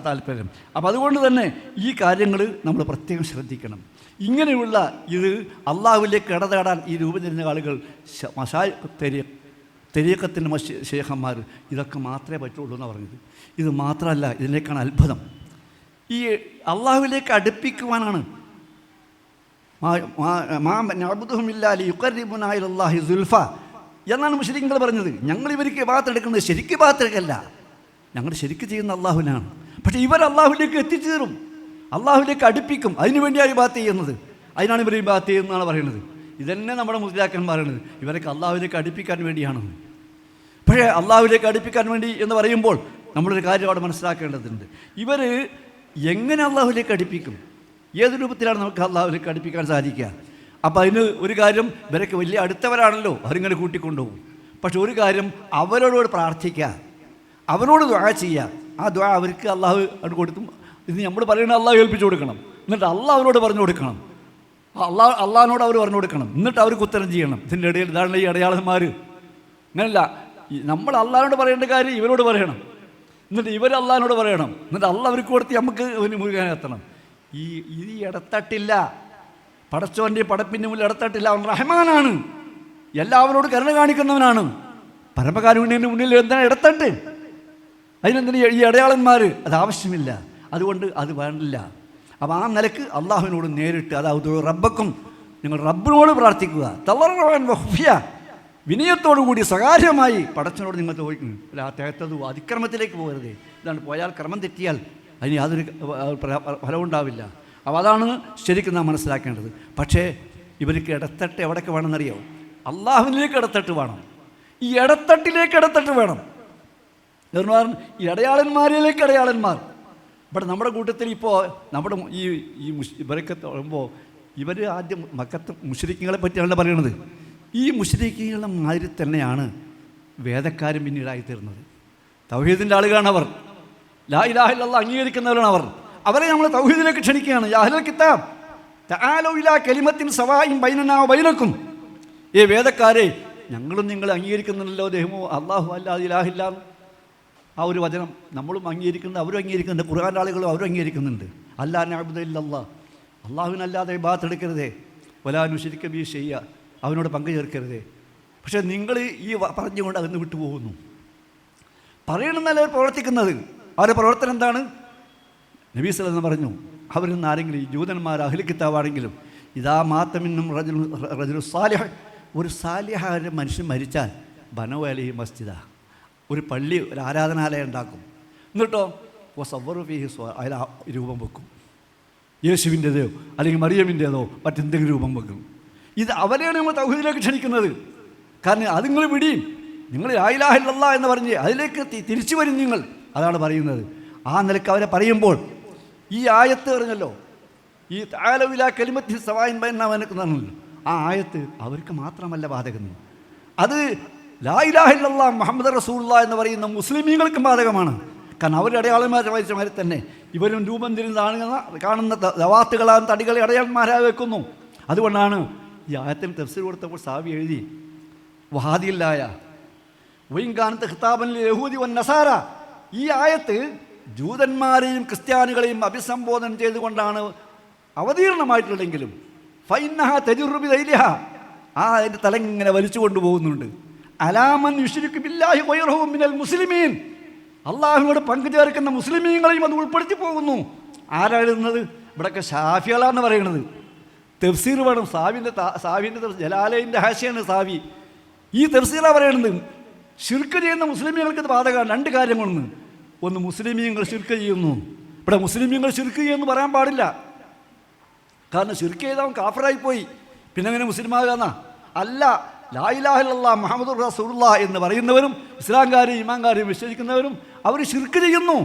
താല്പര്യം. അപ്പോൾ അതുകൊണ്ട് തന്നെ ഈ കാര്യങ്ങൾ നമ്മൾ പ്രത്യേകം ശ്രദ്ധിക്കണം. ഇങ്ങനെയുള്ള ഇത് അള്ളാഹുവിലേക്ക് ഇടതേടാൻ ഈ രൂപം തിരിഞ്ഞ ആളുകൾ തെരീഖത്തിൻ്റെ ശേഖന്മാർ ഇതൊക്കെ മാത്രമേ പറ്റുള്ളൂ എന്നാണ് പറഞ്ഞത്. ഇത് മാത്രമല്ല, ഇതിനേക്കാണ് അത്ഭുതം. ഈ അള്ളാഹുവിലേക്ക് അടുപ്പിക്കുവാനാണ്. എന്നാണ് മുശ്രിക്കുകൾ പറഞ്ഞത്. ഞങ്ങൾ ഇവർക്ക് ഭാഗത്തെടുക്കുന്നത് ശരിക്ക് ഭാഗത്തെടുക്കല്ല, ഞങ്ങൾ ശരിക്ക് ചെയ്യുന്ന അള്ളാഹുവിനാണ്. പക്ഷേ ഇവർ അള്ളാഹുവിലേക്ക് എത്തിച്ചേരും, അള്ളാഹുവിലേക്ക് അടുപ്പിക്കും. അതിനു വേണ്ടിയാണ് ഈ ബാത്ത് ചെയ്യുന്നത്, അതിനാണ് ഇവർ ഈ ബാത്ത് ചെയ്യുന്നതാണ് പറയുന്നത്. ഇതന്നെ നമ്മുടെ മുസ്ലിയാക്കൻ പറയുന്നത്, ഇവരൊക്കെ അള്ളാഹുവിലേക്ക് അടുപ്പിക്കാൻ വേണ്ടിയാണെന്ന്. പക്ഷേ അള്ളാഹുവിലേക്ക് അടുപ്പിക്കാൻ വേണ്ടി എന്ന് പറയുമ്പോൾ നമ്മളൊരു കാര്യം അവിടെ മനസ്സിലാക്കേണ്ടതുണ്ട്. ഇവർ എങ്ങനെ അള്ളാഹുവിലേക്ക് അടുപ്പിക്കും, ഏത് രൂപത്തിലാണ് നമുക്ക് അള്ളാഹുവിലേക്ക് അടുപ്പിക്കാൻ സാധിക്കുക? അപ്പോൾ അതിന് ഒരു കാര്യം, ഇവരൊക്കെ വലിയ അടുത്തവരാണല്ലോ, അവരിങ്ങനെ കൂട്ടിക്കൊണ്ടുപോകും. പക്ഷെ ഒരു കാര്യം, അവരോട് പ്രാർത്ഥിക്കുക, അവരോട് ദുആ ചെയ്യുക. ആ ദുആ അവർക്ക് അള്ളാഹു അത് കൊടുത്തും. ഇത് നമ്മൾ പറയുന്നത് അള്ളാഹു ഏൽപ്പിച്ചു കൊടുക്കണം, എന്നിട്ട് അള്ളാഹ് അവരോട് പറഞ്ഞു കൊടുക്കണം, അള്ളാഹിനോട് അവർ പറഞ്ഞു കൊടുക്കണം, എന്നിട്ട് അവർക്ക് ഉത്തരം ചെയ്യണം. ഇതിൻ്റെ ഇടയിൽ ഇതാണ് ഈ അടയാളന്മാർ. അങ്ങനല്ല, നമ്മൾ അള്ളാഹിനോട് പറയേണ്ട കാര്യം ഇവരോട് പറയണം, എന്നിട്ട് ഇവർ അള്ളാഹിനോട് പറയണം, എന്നിട്ട് അള്ളാഹ് അവർക്ക് കൊടുത്ത് നമുക്ക് മുഴുകാൻ എത്തണം. ഈ ഇടത്തട്ടില്ല, പടച്ചവൻ്റെ പടപ്പിൻ്റെ മുന്നിൽ ഇടത്തട്ടില്ല. അവൻ റഹ്മാനാണ്, എല്ലാവരോടും കരുണ കാണിക്കുന്നവനാണ്. പരമകാരുണ്യൻ്റെ മുന്നിൽ എന്താണ് ഇടത്തട്ട്? അതിനെന്തിനാ ഈ അടയാളന്മാർ? അത് ആവശ്യമില്ല, അതുകൊണ്ട് അത് വേണ്ടില്ല. അപ്പോൾ ആ നിലക്ക് അള്ളാഹുവിനോട് നേരിട്ട്, അതായത് റബ്ബക്കും, നിങ്ങൾ റബ്ബിനോട് പ്രാർത്ഥിക്കുക. തളർവൻ വഹ്ഫിയ, വിനയത്തോടു കൂടി സ്വകാര്യമായി പടച്ചനോട് നിങ്ങൾ ചോദിക്കുന്നു. അല്ല, ആ തേത്തതു അതിക്രമത്തിലേക്ക് പോകരുത്. ഇതാണ്, പോയാൽ ക്രമം തെറ്റിയാൽ അതിന് യാതൊരു ഫലമുണ്ടാവില്ല. അപ്പോൾ അതാണ് ശരിക്കും നാം മനസ്സിലാക്കേണ്ടത്. പക്ഷേ ഇവർക്ക് ഇടത്തട്ട് എവിടെയൊക്കെ വേണമെന്നറിയോ? അള്ളാഹുവിലേക്ക് ഇടത്തട്ട് വേണം, ഈ ഇടത്തട്ടിലേക്ക് ഇടത്തട്ട് വേണം. ഈ അടയാളന്മാരിലേക്ക് അടയാളന്മാർ. ഇവിടെ നമ്മുടെ കൂട്ടത്തിൽ ഇപ്പോൾ നമ്മുടെ ഇവരൊക്കെ പറയുമ്പോൾ ഇവർ ആദ്യം മക്കത്ത് മുശ്രിക്കുകളെ പറ്റിയാണ് പറയുന്നത്. ഈ മുശ്രിക്കുകളുടെ മാതിരി തന്നെയാണ് വേദക്കാരും പിന്നീടായിത്തീർന്നത്. തൗഹീദിൻ്റെ ആളുകളാണ് അവർ, ലാ ഇലാഹ ഇല്ലല്ലാഹ് അംഗീകരിക്കുന്നവരാണ് അവർ. അവരെ നമ്മൾ തൗഹീദിലേക്ക് ക്ഷണിക്കുകയാണ്. യാ അഹ്ലൽ കിതാബ് തആലൂ ഇലാ കലിമത്തിൻ സവാഇൻ ബൈനനാ വബൈനക്കും. വേദക്കാരെ, ഞങ്ങളും നിങ്ങൾ അംഗീകരിക്കുന്നുണ്ടല്ലോ ദൈവമോ അല്ലാഹു അല്ലാ ഇലാഹ ഇല്ലാ, ആ ഒരു വചനം നമ്മളും അംഗീകരിക്കുന്നുണ്ട്, അവരും അംഗീകരിക്കുന്നുണ്ട്, ഖുർആൻ്റെ ആളുകളും അവരും അംഗീകരിക്കുന്നുണ്ട്. അല്ലാ നഅ്ബുദു ഇല്ലല്ലാഹ്, അള്ളാഹുവിനല്ലാതെ ഇബാദത്ത് എടുക്കരുതേ, വലാ നുശ്രിക ബിഹി ഷൈഅ, അവനോട് പങ്കു ചേർക്കരുതേ. പക്ഷേ നിങ്ങൾ ഈ പറഞ്ഞുകൊണ്ട് അതൊന്ന് വിട്ടുപോകുന്നു. പറയണമെന്നല്ല അവർ പ്രവർത്തിക്കുന്നത്. അവരുടെ പ്രവർത്തനം എന്താണ്? നബി സല്ലല്ലാഹു അലൈഹി വസല്ലം പറഞ്ഞു, അവരിൽ നിന്ന് ആരെങ്കിലും, ഈ ജൂതന്മാർ അഹ്ലു കിതാബാണെങ്കിലും, ഇദാ മാത മിൻഹും റജുലു സാലിഹ്, ഒരു സാലിഹായ മനുഷ്യൻ മരിച്ചാൽ ബനൗ അലൈഹി മസ്ജിദ, ഒരു പള്ളി, ഒരു ആരാധനാലയം ഉണ്ടാക്കും. എന്നിട്ടോ വസവ്വറു ഫീഹി, അതിൽ രൂപം വെക്കും, യേശുവിൻ്റെതോ അല്ലെങ്കിൽ മറിയമിൻ്റെതോ മറ്റെന്തെങ്കിലും രൂപം വെക്കും. ഇത് അവരെയാണ് നമ്മൾ തൗഹീദിലേക്ക് ക്ഷണിക്കുന്നത്. കാരണം അത് നിങ്ങൾ വിടിയും, നിങ്ങൾ ലാ ഇലാഹ ഇല്ലല്ലാഹ് എന്ന് പറഞ്ഞ് അതിലേക്ക് തിരിച്ചു വരും നിങ്ങൾ. അതാണ് പറയുന്നത്. ആ നിലക്ക് അവരെ പറയുമ്പോൾ ഈ ആയത്ത് പറഞ്ഞല്ലോ, ഈ തആലൗ ഇലാ കലിമത്തിൻ സവാഇൻ ബൈനനാ വബൈനക്കും എന്നല്ലോ, ആ ആയത്ത് അവർക്ക് മാത്രമല്ല ബാധകം. അത് ലാ ഇലാഹ ഇല്ലല്ലാഹ് മുഹമ്മദ് റസൂലുള്ളാഹി എന്ന് പറയുന്ന മുസ്ലിമീങ്ങൾക്കും ബാധകമാണ്. കാരണം അവരുടെ അടയാളന്മാരെ തന്നെ ഇവരും രൂപം തിരിഞ്ഞ് കാണുന്ന ദവാത്തുകളാണ്, തടികളെ അടയാളന്മാരായി വെക്കുന്നു. അതുകൊണ്ടാണ് ഈ ആയത്തിന് തഫ്സീർ കൊടുത്തപ്പോൾ സാവി എഴുതി, വഹാദിയില്ലായ വൈകാനത്ത് ഖിതാബൻ യഹൂദി വൻ നസാര, ഈ ആയത്ത് ജൂതന്മാരെയും ക്രിസ്ത്യാനികളെയും അഭിസംബോധന ചെയ്തുകൊണ്ടാണ് അവതീർണമായിട്ടുള്ളെങ്കിലും ഫൈനഹ തജുറുബി ദൈലിഹ, ആ അതിൻ്റെ തലങ്ങനെ വലിച്ചു കൊണ്ടുപോകുന്നുണ്ട്. അലാമൻ യുശ്രികു ബില്ലാഹി ഗൈറഹു മിനൽ മുസ്ലിമീൻ, അള്ളാഹുവോട് പങ്കു ചേർക്കുന്ന മുസ്ലിമീങ്ങളെയും അത് ഉൾപ്പെടുത്തി പോകുന്നു. ആരാ എഴുതുന്നത്? ഇവിടെയൊക്കെ ഷാഫികളാന്ന് പറയുന്നത്. തഫ്സീർ വേണം. സാവിൻ്റെ ജലാലയിൻ്റെ ഹാഷിയാണ് സാവി. ഈ തഫ്സീറാണ് പറയുന്നത്. ശിർക്ക് ചെയ്യുന്ന മുസ്ലിമീങ്ങൾക്ക് ഇത് ബാധകമാണ്. രണ്ട് കാര്യങ്ങളൊന്ന്, ഒന്ന് മുസ്ലിമീങ്ങൾ ശിർക്ക് ചെയ്യുന്നു. ഇവിടെ മുസ്ലിമീങ്ങൾ ശിർക്ക് ചെയ്യുമെന്ന് പറയാൻ പാടില്ല. കാരണം ശിർക്ക് ചെയ്തവൻ കാഫറായിപ്പോയി, പിന്നെ അങ്ങനെ മുസ്ലിമാകാന്നാ അല്ല. ലാ ഇലാഹ ഇല്ലല്ലാഹ് മുഹമ്മദുർ റസൂലുള്ളാഹ് എന്ന് പറയുന്നവരും ഇസ്ലാംകാരും ഈമാൻകാരും വിശ്വസിക്കുന്നവരും അവർ ശിർക്ക് ചെയ്യുന്നു.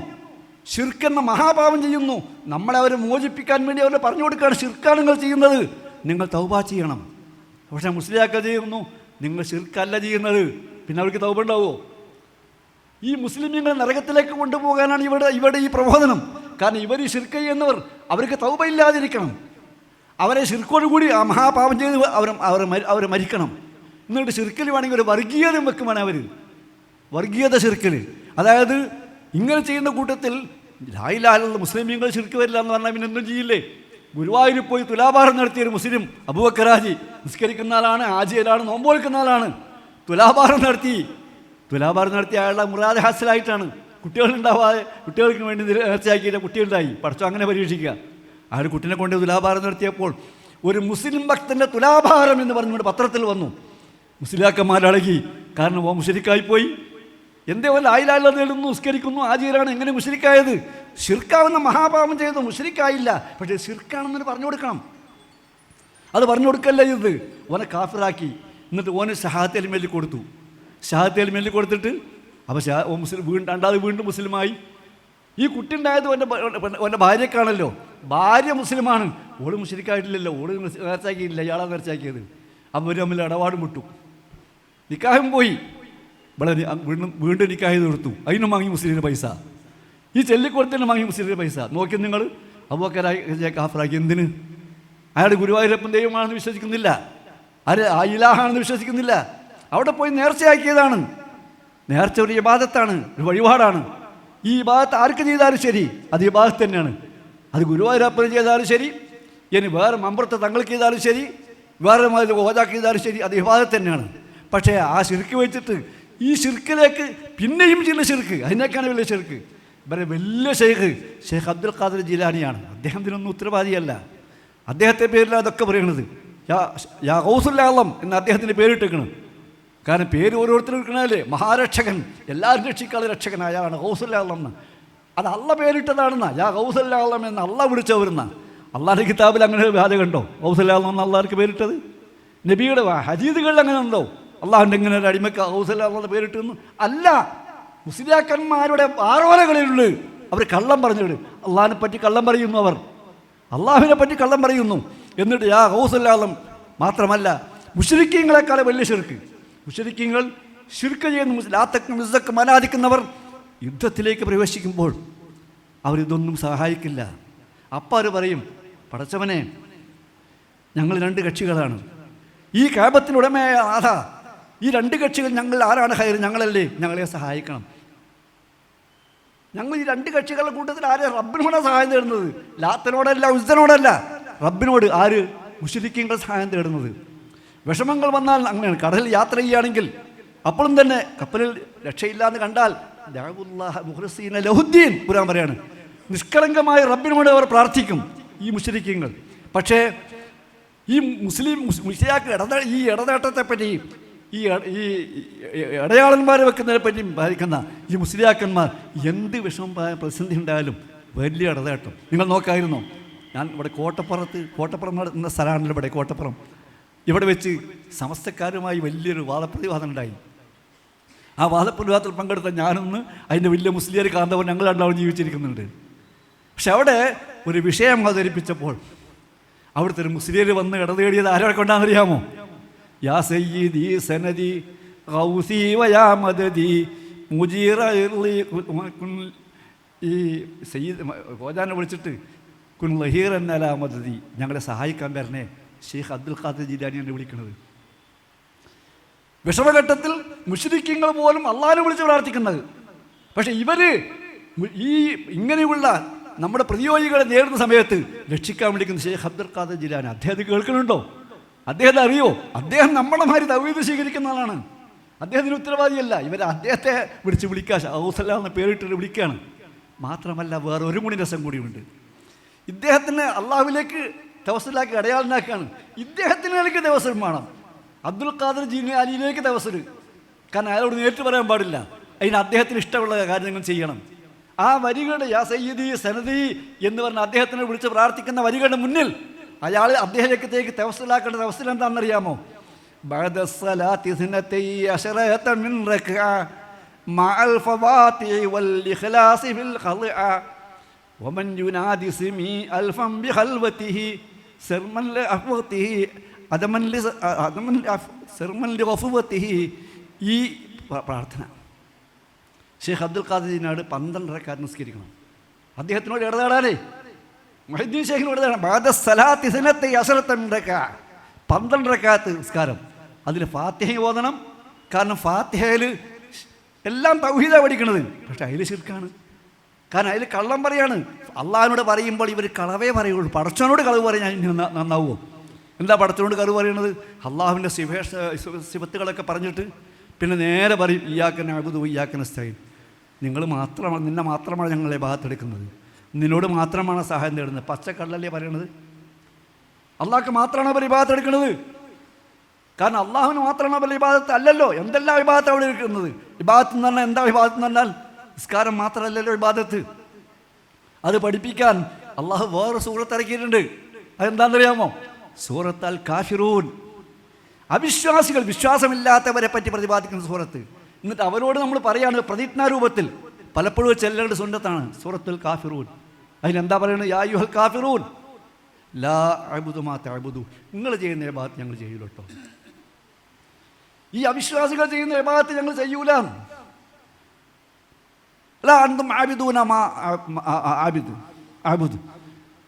ശിർക്ക് എന്ന മഹാപാപം ചെയ്യുന്നു. നമ്മളെ അവരെ മോചിപ്പിക്കാൻ വേണ്ടി അവരെ പറഞ്ഞു കൊടുക്കുകയാണ്, ശിർക്കാണ് നിങ്ങൾ ചെയ്യുന്നത്, നിങ്ങൾ തൗബ ചെയ്യണം. പക്ഷേ മുസ്ലിയാക്കൾ ചെയ്യുന്നു, നിങ്ങൾ ശിർക്കല്ല ചെയ്യുന്നത്. പിന്നെ അവർക്ക് തൗബ ഉണ്ടാവുമോ? ഈ മുസ്ലിമീങ്ങളെ നരകത്തിലേക്ക് കൊണ്ടുപോകാനാണ് ഇവിടെ ഈ പ്രബോധനം. കാരണം ഇവർ ഈ ശിർക്ക് ചെയ്യുന്നവർ അവർക്ക് തൗബ ഇല്ലാതിരിക്കണം. അവരെ ശിർക്കോടുകൂടി ആ മഹാപാപം ചെയ്ത് അവർ മരിക്കണം. എന്നിട്ട് ശിർക്കിൽ വേണമെങ്കിൽ ഒരു വർഗീയത വെക്കുമാണ് അവർ. വർഗീയത ശിർക്കിൽ, അതായത് ഇങ്ങനെ ചെയ്യുന്ന കൂട്ടത്തിൽ ലാ ഇലാഹ ഇല്ലല്ലാഹ് മുസ്ലിമീങ്ങൾ ശിർക്ക് വരില്ല എന്ന് പറഞ്ഞാൽ പിന്നെ ഒന്നും ചെയ്യില്ലേ? ഗുരുവായൂരിൽ പോയി തുലാഭാരം നടത്തിയൊരു മുസ്ലിം അബൂബക്കറാജി നിസ്കരിക്കുന്ന ആളാണ്, ആജിയലാണ്, നോമ്പോൽക്കുന്ന ആളാണ്. തുലാഭാരം നടത്തി അയാളുടെ മുറാദ് ഹാസിലായിട്ടാണ്. കുട്ടികളുണ്ടാവാതെ കുട്ടികൾക്ക് വേണ്ടി നേർച്ചയാക്കിയിട്ട് കുട്ടിയുണ്ടായി. പഠിച്ചോ അങ്ങനെ പരീക്ഷിക്കുക. ആ ഒരു കുട്ടീനെ കൊണ്ട് തുലാഭാരം നടത്തിയപ്പോൾ ഒരു മുസ്ലിം ഭക്തൻ്റെ തുലാഭാരം എന്ന് പറഞ്ഞുകൊണ്ട് പത്രത്തിൽ വന്നു. മുസ്ലിയാക്കന്മാരളകി. കാരണം ഓ മുശ്രിക്കായിപ്പോയി. എന്തേ ലാ ഇലാഹ ഇല്ലല്ലാഹ് എഴുതുന്നു, നിസ്കരിക്കുന്നു, ആജീരാണ്. എങ്ങനെ മുശ്രിക്കായത്? ശിർക്കാവുന്ന മഹാപാപം ചെയ്തു, മുശ്രിക്കായില്ല. പക്ഷേ ശിർക്കാണെന്ന് പറഞ്ഞു കൊടുക്കണം. അത് പറഞ്ഞു കൊടുക്കല്ല ഇത്. ഓനെ കാഫിറാക്കി. എന്നിട്ട് ഓന് ഷഹാദത്ത് കലിമ കൊടുത്തു. ഷഹാദത്ത് കലിമ കൊടുത്തിട്ട് അപ്പോൾ രണ്ടാമത് വീണ്ടും മുസ്ലിമായി. ഈ കുട്ടി ഉണ്ടായത് ഓൻ്റെ ഭാര്യക്കാണല്ലോ. ഭാര്യ മുസ്ലിമാണ്, ഓള് മുശ്രിക്കായിട്ടില്ലല്ലോ, ഓള് നേർച്ചാക്കിയില്ല, ഇയാളാ നേർച്ചാക്കിയത്. അവർ തമ്മിൽ ഇടപാടും വിട്ടു, നിക്കാഹും പോയി. വളരെ വീണ്ടും നിക്കാഹ് കൊടുത്തു. അതിനും വാങ്ങി മുസ്ലിമിന് പൈസ. ഈ ചെല്ലിക്കൊടുത്തതിന് വാങ്ങി മുസ്ലിമിന് പൈസ. നോക്കി നിങ്ങൾ അബൂബക്കറായി കാഫറാക്കി. എന്തിന്? അയാൾ ഗുരുവായൂരപ്പൻ ദൈവമാണെന്ന് വിശ്വസിക്കുന്നില്ല, ആ ഇലാഹാണെന്ന് വിശ്വസിക്കുന്നില്ല. അവിടെ പോയി നേർച്ചയാക്കിയതാണ്. നേർച്ച ഒരു ഇബാദത്താണ്, ഒരു വഴിപാടാണ്. ഈ ഇബാദത്ത് ആർക്ക് ചെയ്താലും ശരി അത് ഇബാദത്ത് തന്നെയാണ്. അത് ഗുരുവായൂരപ്പന് ചെയ്താലും ശരി, ഇനി വേറെ മമ്പുറത്തെ തങ്ങൾക്ക് ചെയ്താലും ശരി, വേറെ ഓജാക്ക് ചെയ്താലും ശരി, അത് ഇബാദത്ത് തന്നെയാണ്. പക്ഷേ ആ ശിർക്ക് വെച്ചിട്ട് ഈ ശിർക്കിലേക്ക് പിന്നെയും ചില ശിർക്ക്, അതിനേക്കാണ് വലിയ ശിർക്ക്. ഇവരെ വലിയ ഷെയ്ഖ് അബ്ദുൽ ഖാദിർ ജീലാനിയാണ്. അദ്ദേഹം ഇതിനൊന്നും ഉത്തരവാദിയല്ല. അദ്ദേഹത്തെ പേരിലാണ് അതൊക്കെ പറയുന്നത്. യാ ഗൗസുൽ ആലം എന്ന് അദ്ദേഹത്തിൻ്റെ പേരിട്ടേക്കണം. കാരണം പേര് ഓരോരുത്തരും എടുക്കണല്ലേ. മഹാരക്ഷകൻ, എല്ലാവരും രക്ഷിക്കാനുള്ള രക്ഷകനായ ആളാണ് ഗൗസുൽ ആലം എന്ന്. അത് അള്ള പേരിട്ടതാണെന്നാ. യാ ഗൗസുൽ ആലം എന്ന് അള്ള വിളിച്ചവരുന്ന. അള്ളാഹിൻ്റെ കിതാബിൽ അങ്ങനെ വാചകമുണ്ടോ ഗൗസുൽ ആലം എന്ന് അള്ളാഹ്ക്ക് പേരിട്ടത്? നബിയുടെ ഹദീസുകളിൽ അങ്ങനെ ഉണ്ടോ അള്ളാഹുൻ്റെ ഇങ്ങനെ ഒരു അടിമക്ക് ഗൗസുൽ ആലം എന്ന് പേരിട്ടെന്ന്? അല്ല. മുസ്ലിയാക്കന്മാരുടെ ആരോപണങ്ങളിലുള്ളൂ. അവർ കള്ളം പറഞ്ഞിട്ട് അള്ളാഹിനെ പറ്റി കള്ളം പറയുന്നു, അവർ അള്ളാഹുവിനെ പറ്റി കള്ളം പറയുന്നു. എന്നിട്ട് യാ ഗൗസുൽ ആലം മാത്രമല്ല, മുശ്രിക്കീങ്ങളെക്കാളെ വലിയ ശിർക്ക്. മുശ്രിക്കീങ്ങൾ ശിർക്ക് ചെയ്യുന്ന ലാത്തക്കും ഇസ്സക്കും ആരാധിക്കുന്നവർ യുദ്ധത്തിലേക്ക് പ്രവേശിക്കുമ്പോൾ അവരിതൊന്നും സഹായിക്കില്ല. അപ്പം അവർ പറയും, പടച്ചവനെ, ഞങ്ങൾ രണ്ട് കക്ഷികളാണ്, ഈ കാബത്തിൻ്റെ ഉടമയായ നാഥ, ഈ രണ്ട് കക്ഷികൾ ഞങ്ങൾ ആരാണ് ഹൈർ? ഞങ്ങളല്ലേ, ഞങ്ങളെ സഹായിക്കണം. ഞങ്ങൾ ഈ രണ്ട് കക്ഷികളുടെ കൂട്ടത്തിൽ ആരെ? റബ്ബിനോടാണ് സഹായം തേടുന്നത്, ലാത്തനോടല്ല, ഉസ്സനോടല്ല, റബ്ബിനോട്. ആര്? മുശ്രിക്കീങ്ങൾ സഹായം തേടുന്നത്. വിഷമങ്ങൾ വന്നാൽ അങ്ങനെയാണ്. കടലിൽ യാത്ര ചെയ്യുകയാണെങ്കിൽ അപ്പോഴും തന്നെ കപ്പലിൽ രക്ഷയില്ലാന്ന് കണ്ടാൽ മുഖ്ലിസീന ലഹുദ്ദീൻ ഖുർആൻ പറയാണ്, നിഷ്കളങ്കമായ റബ്ബിനോട് അവർ പ്രാർത്ഥിക്കും ഈ മുശ്രിക്കീങ്ങൾ. പക്ഷേ ഈ മുസ്ലിയാക്ക് ഈ ഇടനേട്ടത്തെപ്പറ്റി, ഈ ഇടയാളന്മാരെ വെക്കുന്നതിനെ പറ്റിയും ബാധിക്കുന്ന ഈ മുസ്ലിയാക്കന്മാർ എന്ത് വിഷമം പ്രതിസന്ധി ഉണ്ടായാലും വലിയ ഇടനേട്ടം. നിങ്ങൾ നോക്കായിരുന്നോ? ഞാൻ ഇവിടെ കോട്ടപ്പുറം എന്ന സ്ഥലമാണല്ലോ ഇവിടെ കോട്ടപ്പുറം. ഇവിടെ വെച്ച് സമസ്തക്കാരുമായി വലിയൊരു വാദപ്രതിവാദം ഉണ്ടായി. ആ വാദപ്രതിവാദത്തിൽ പങ്കെടുത്ത ഞാനൊന്ന് അതിൻ്റെ വലിയ മുസ്ലിയാർ കാന്തവർ ഞങ്ങൾ രണ്ടാളും ജീവിച്ചിരിക്കുന്നുണ്ട്. പക്ഷെ അവിടെ ഒരു വിഷയം അവതരിപ്പിച്ചപ്പോൾ അവിടുത്തെ ഒരു മുസ്ലിയാർ വന്ന് ഇടതേടിയത് ആരെ കൊണ്ടാണെന്നറിയാമോ? യാ സയ്യിദി സനദി ഗൗസി വയാ മദദി മുജീറ. ഈ സയ്യിദ് ഹോജാനെ വിളിച്ചിട്ട് കുൻ ലഹീർ എന്നല മദദി, ഞങ്ങളെ സഹായിക്കാൻ വരണേ ഷെയ്ഖ് അബ്ദുൽ ഖാദിർ ജീലാനിയാണ് വിളിക്കുന്നത്. വിഷമഘട്ടത്തിൽ മുശ്രിക്കീങ്ങൾ പോലും അള്ളാഹിനെ വിളിച്ച് പ്രാർത്ഥിക്കുന്നത്. പക്ഷെ ഇവർ ഈ ഇങ്ങനെയുള്ള നമ്മുടെ പ്രതിയോഗികളെ നേരിടുന്ന സമയത്ത് രക്ഷിക്കാൻ വിളിക്കുന്ന ഷെയ്ഖ് അബ്ദുൽ ഖാദിർ ജീലാനി. അദ്ദേഹത്തെ കേൾക്കുന്നുണ്ടോ? അദ്ദേഹത്തെ അറിയോ? അദ്ദേഹം നമ്മളെ മാതിരി തൗഹീദ് സ്വീകരിക്കുന്ന ആളാണ്. അദ്ദേഹത്തിന് ഉത്തരവാദിയല്ല. ഇവർ അദ്ദേഹത്തെ വിളിക്കുക ഔസല എന്ന പേരിട്ട് വിളിക്കുകയാണ്. മാത്രമല്ല വേറെ ഒരു മുടി രസം കൂടിയുണ്ട്. ഇദ്ദേഹത്തിന് അള്ളാഹുവിലേക്ക് തവസ്സുലാക്കി അടയാളനാക്കാണ്. ഇദ്ദേഹത്തിലേക്ക് തവസ്സുൽ വേണം. അബ്ദുൽ ഖാദിർ ജീലാനിയിലേക്ക് തവസ്സുൽ. കാരണം അയാളോട് നേരിട്ട് പറയാൻ പാടില്ല. അതിന് അദ്ദേഹത്തിന് ഇഷ്ടമുള്ള കാര്യങ്ങൾ ചെയ്യണം. ആ വരികളുടെ യാ സയ്യിദി സനദി എന്ന് പറഞ്ഞ അദ്ദേഹത്തിനെ വിളിച്ച് പ്രാർത്ഥിക്കുന്ന വരികളുടെ മുന്നിൽ അയാൾ അദ്ദേഹത്തേക്ക് തവസ്സുലാക്കേണ്ട തവസ്സുൽ എന്താണെന്നറിയാമോ? بعد الصلاة 12 من ركعة مع الفواطع والإخلاص في الخضعة ومن ينادي اسمي ألفا بخلوته سرما لأفوته سرما لغفوته. ഈ പ്രാർത്ഥന ഷെയ്ഖ് അബ്ദുൽ ഖാദിറിനോട് 12 റക്അത്ത് നിസ്കരിക്കണം. അദ്ദേഹത്തിനോട് ഇടപെടാനേ മുഹീദ്ദീൻ ഷെയ്ഖിനോട് بعد الصلاة 12 من ركعة 12 റക്അത്ത് നിസ്കാരം. അതിൽ ഫാത്തിഹ ഓതണം. കാരണം ഫാത്തിഹയിൽ എല്ലാം തൗഹീദാണ് പഠിക്കണത്. പക്ഷെ അതിൽ ശിർക്കാണ്. കാരണം അതിൽ കള്ളം പറയാണ്. അള്ളാഹിനോട് പറയുമ്പോൾ ഇവർ കളവേ പറയുള്ളൂ. പടച്ചവനോട് കളവ് പറയാൻ നന്നാവുമോ? എന്താ പടച്ചവനോട് കളവ് പറയുന്നത്? അള്ളാഹുവിൻ്റെ സിഫത്തുകളൊക്കെ പറഞ്ഞിട്ട് പിന്നെ നേരെ പറയും ഇയ്യാക നഅ്ബുദു ഇയ്യാക നസ്തഈൻ. നിന്നെ മാത്രമാണ് ഞങ്ങളെ ഭാഗത്തെടുക്കുന്നത്, നിന്നോട് മാത്രമാണ് സഹായം തേടുന്നത്. പച്ചക്കള്ളല്ലേ പറയണത്? അള്ളാഹ്ക്ക് മാത്രമാണ് അവർ ഇബാദത്ത്. കാരണം അള്ളാഹുവിന് മാത്രമാണ് അവർ ഇബാദത്ത് അല്ലല്ലോ. എന്തെല്ലാം ഇബാദത്ത് അവിടെ എടുക്കുന്നത്? ഇബാദത്ത് എന്ന് പറഞ്ഞാൽ എന്താ? ഇബാദത്ത് എന്ന് പറഞ്ഞാൽ നിസ്കാരം മാത്രമല്ലല്ലോ ഇബാദത്ത്. അത് പഠിപ്പിക്കാൻ അള്ളാഹു വേറെ സൂറത്ത് ഇറക്കിയിട്ടുണ്ട്. അതെന്താണെന്നറിയാമോ? സൂറത്ത് അൽ കാഫിറൂൻ. അവിശ്വാസികൾ, വിശ്വാസമില്ലാത്തവരെ പറ്റി പ്രതിപാദിക്കുന്ന സൂറത്ത്. എന്നിട്ട് അവരോട് നമ്മൾ പറയാണ് പ്രതിജ്ഞാരൂപത്തിൽ. പലപ്പോഴും ചെല്ലേണ്ട സുന്നത്താണ് സൂറത്തുൽ കാഫിറൂൻ. അതിലെന്താ പറയുന്നത്? യാ അയ്യുഹൽ കാഫിറൂൻ ലാ അഅ്ബുദു മാ തഅ്ബുദു. നിങ്ങൾ ചെയ്യുന്ന ഇബാദത്ത് ഞങ്ങൾ ചെയ്യൂല കേട്ടോ. ഈ അവിശ്വാസികൾ ചെയ്യുന്ന ഇബാദത്ത് ഞങ്ങൾ ചെയ്യൂല. ലാ അൻതും ആബിദൂന മാ അഅ്ബുദു.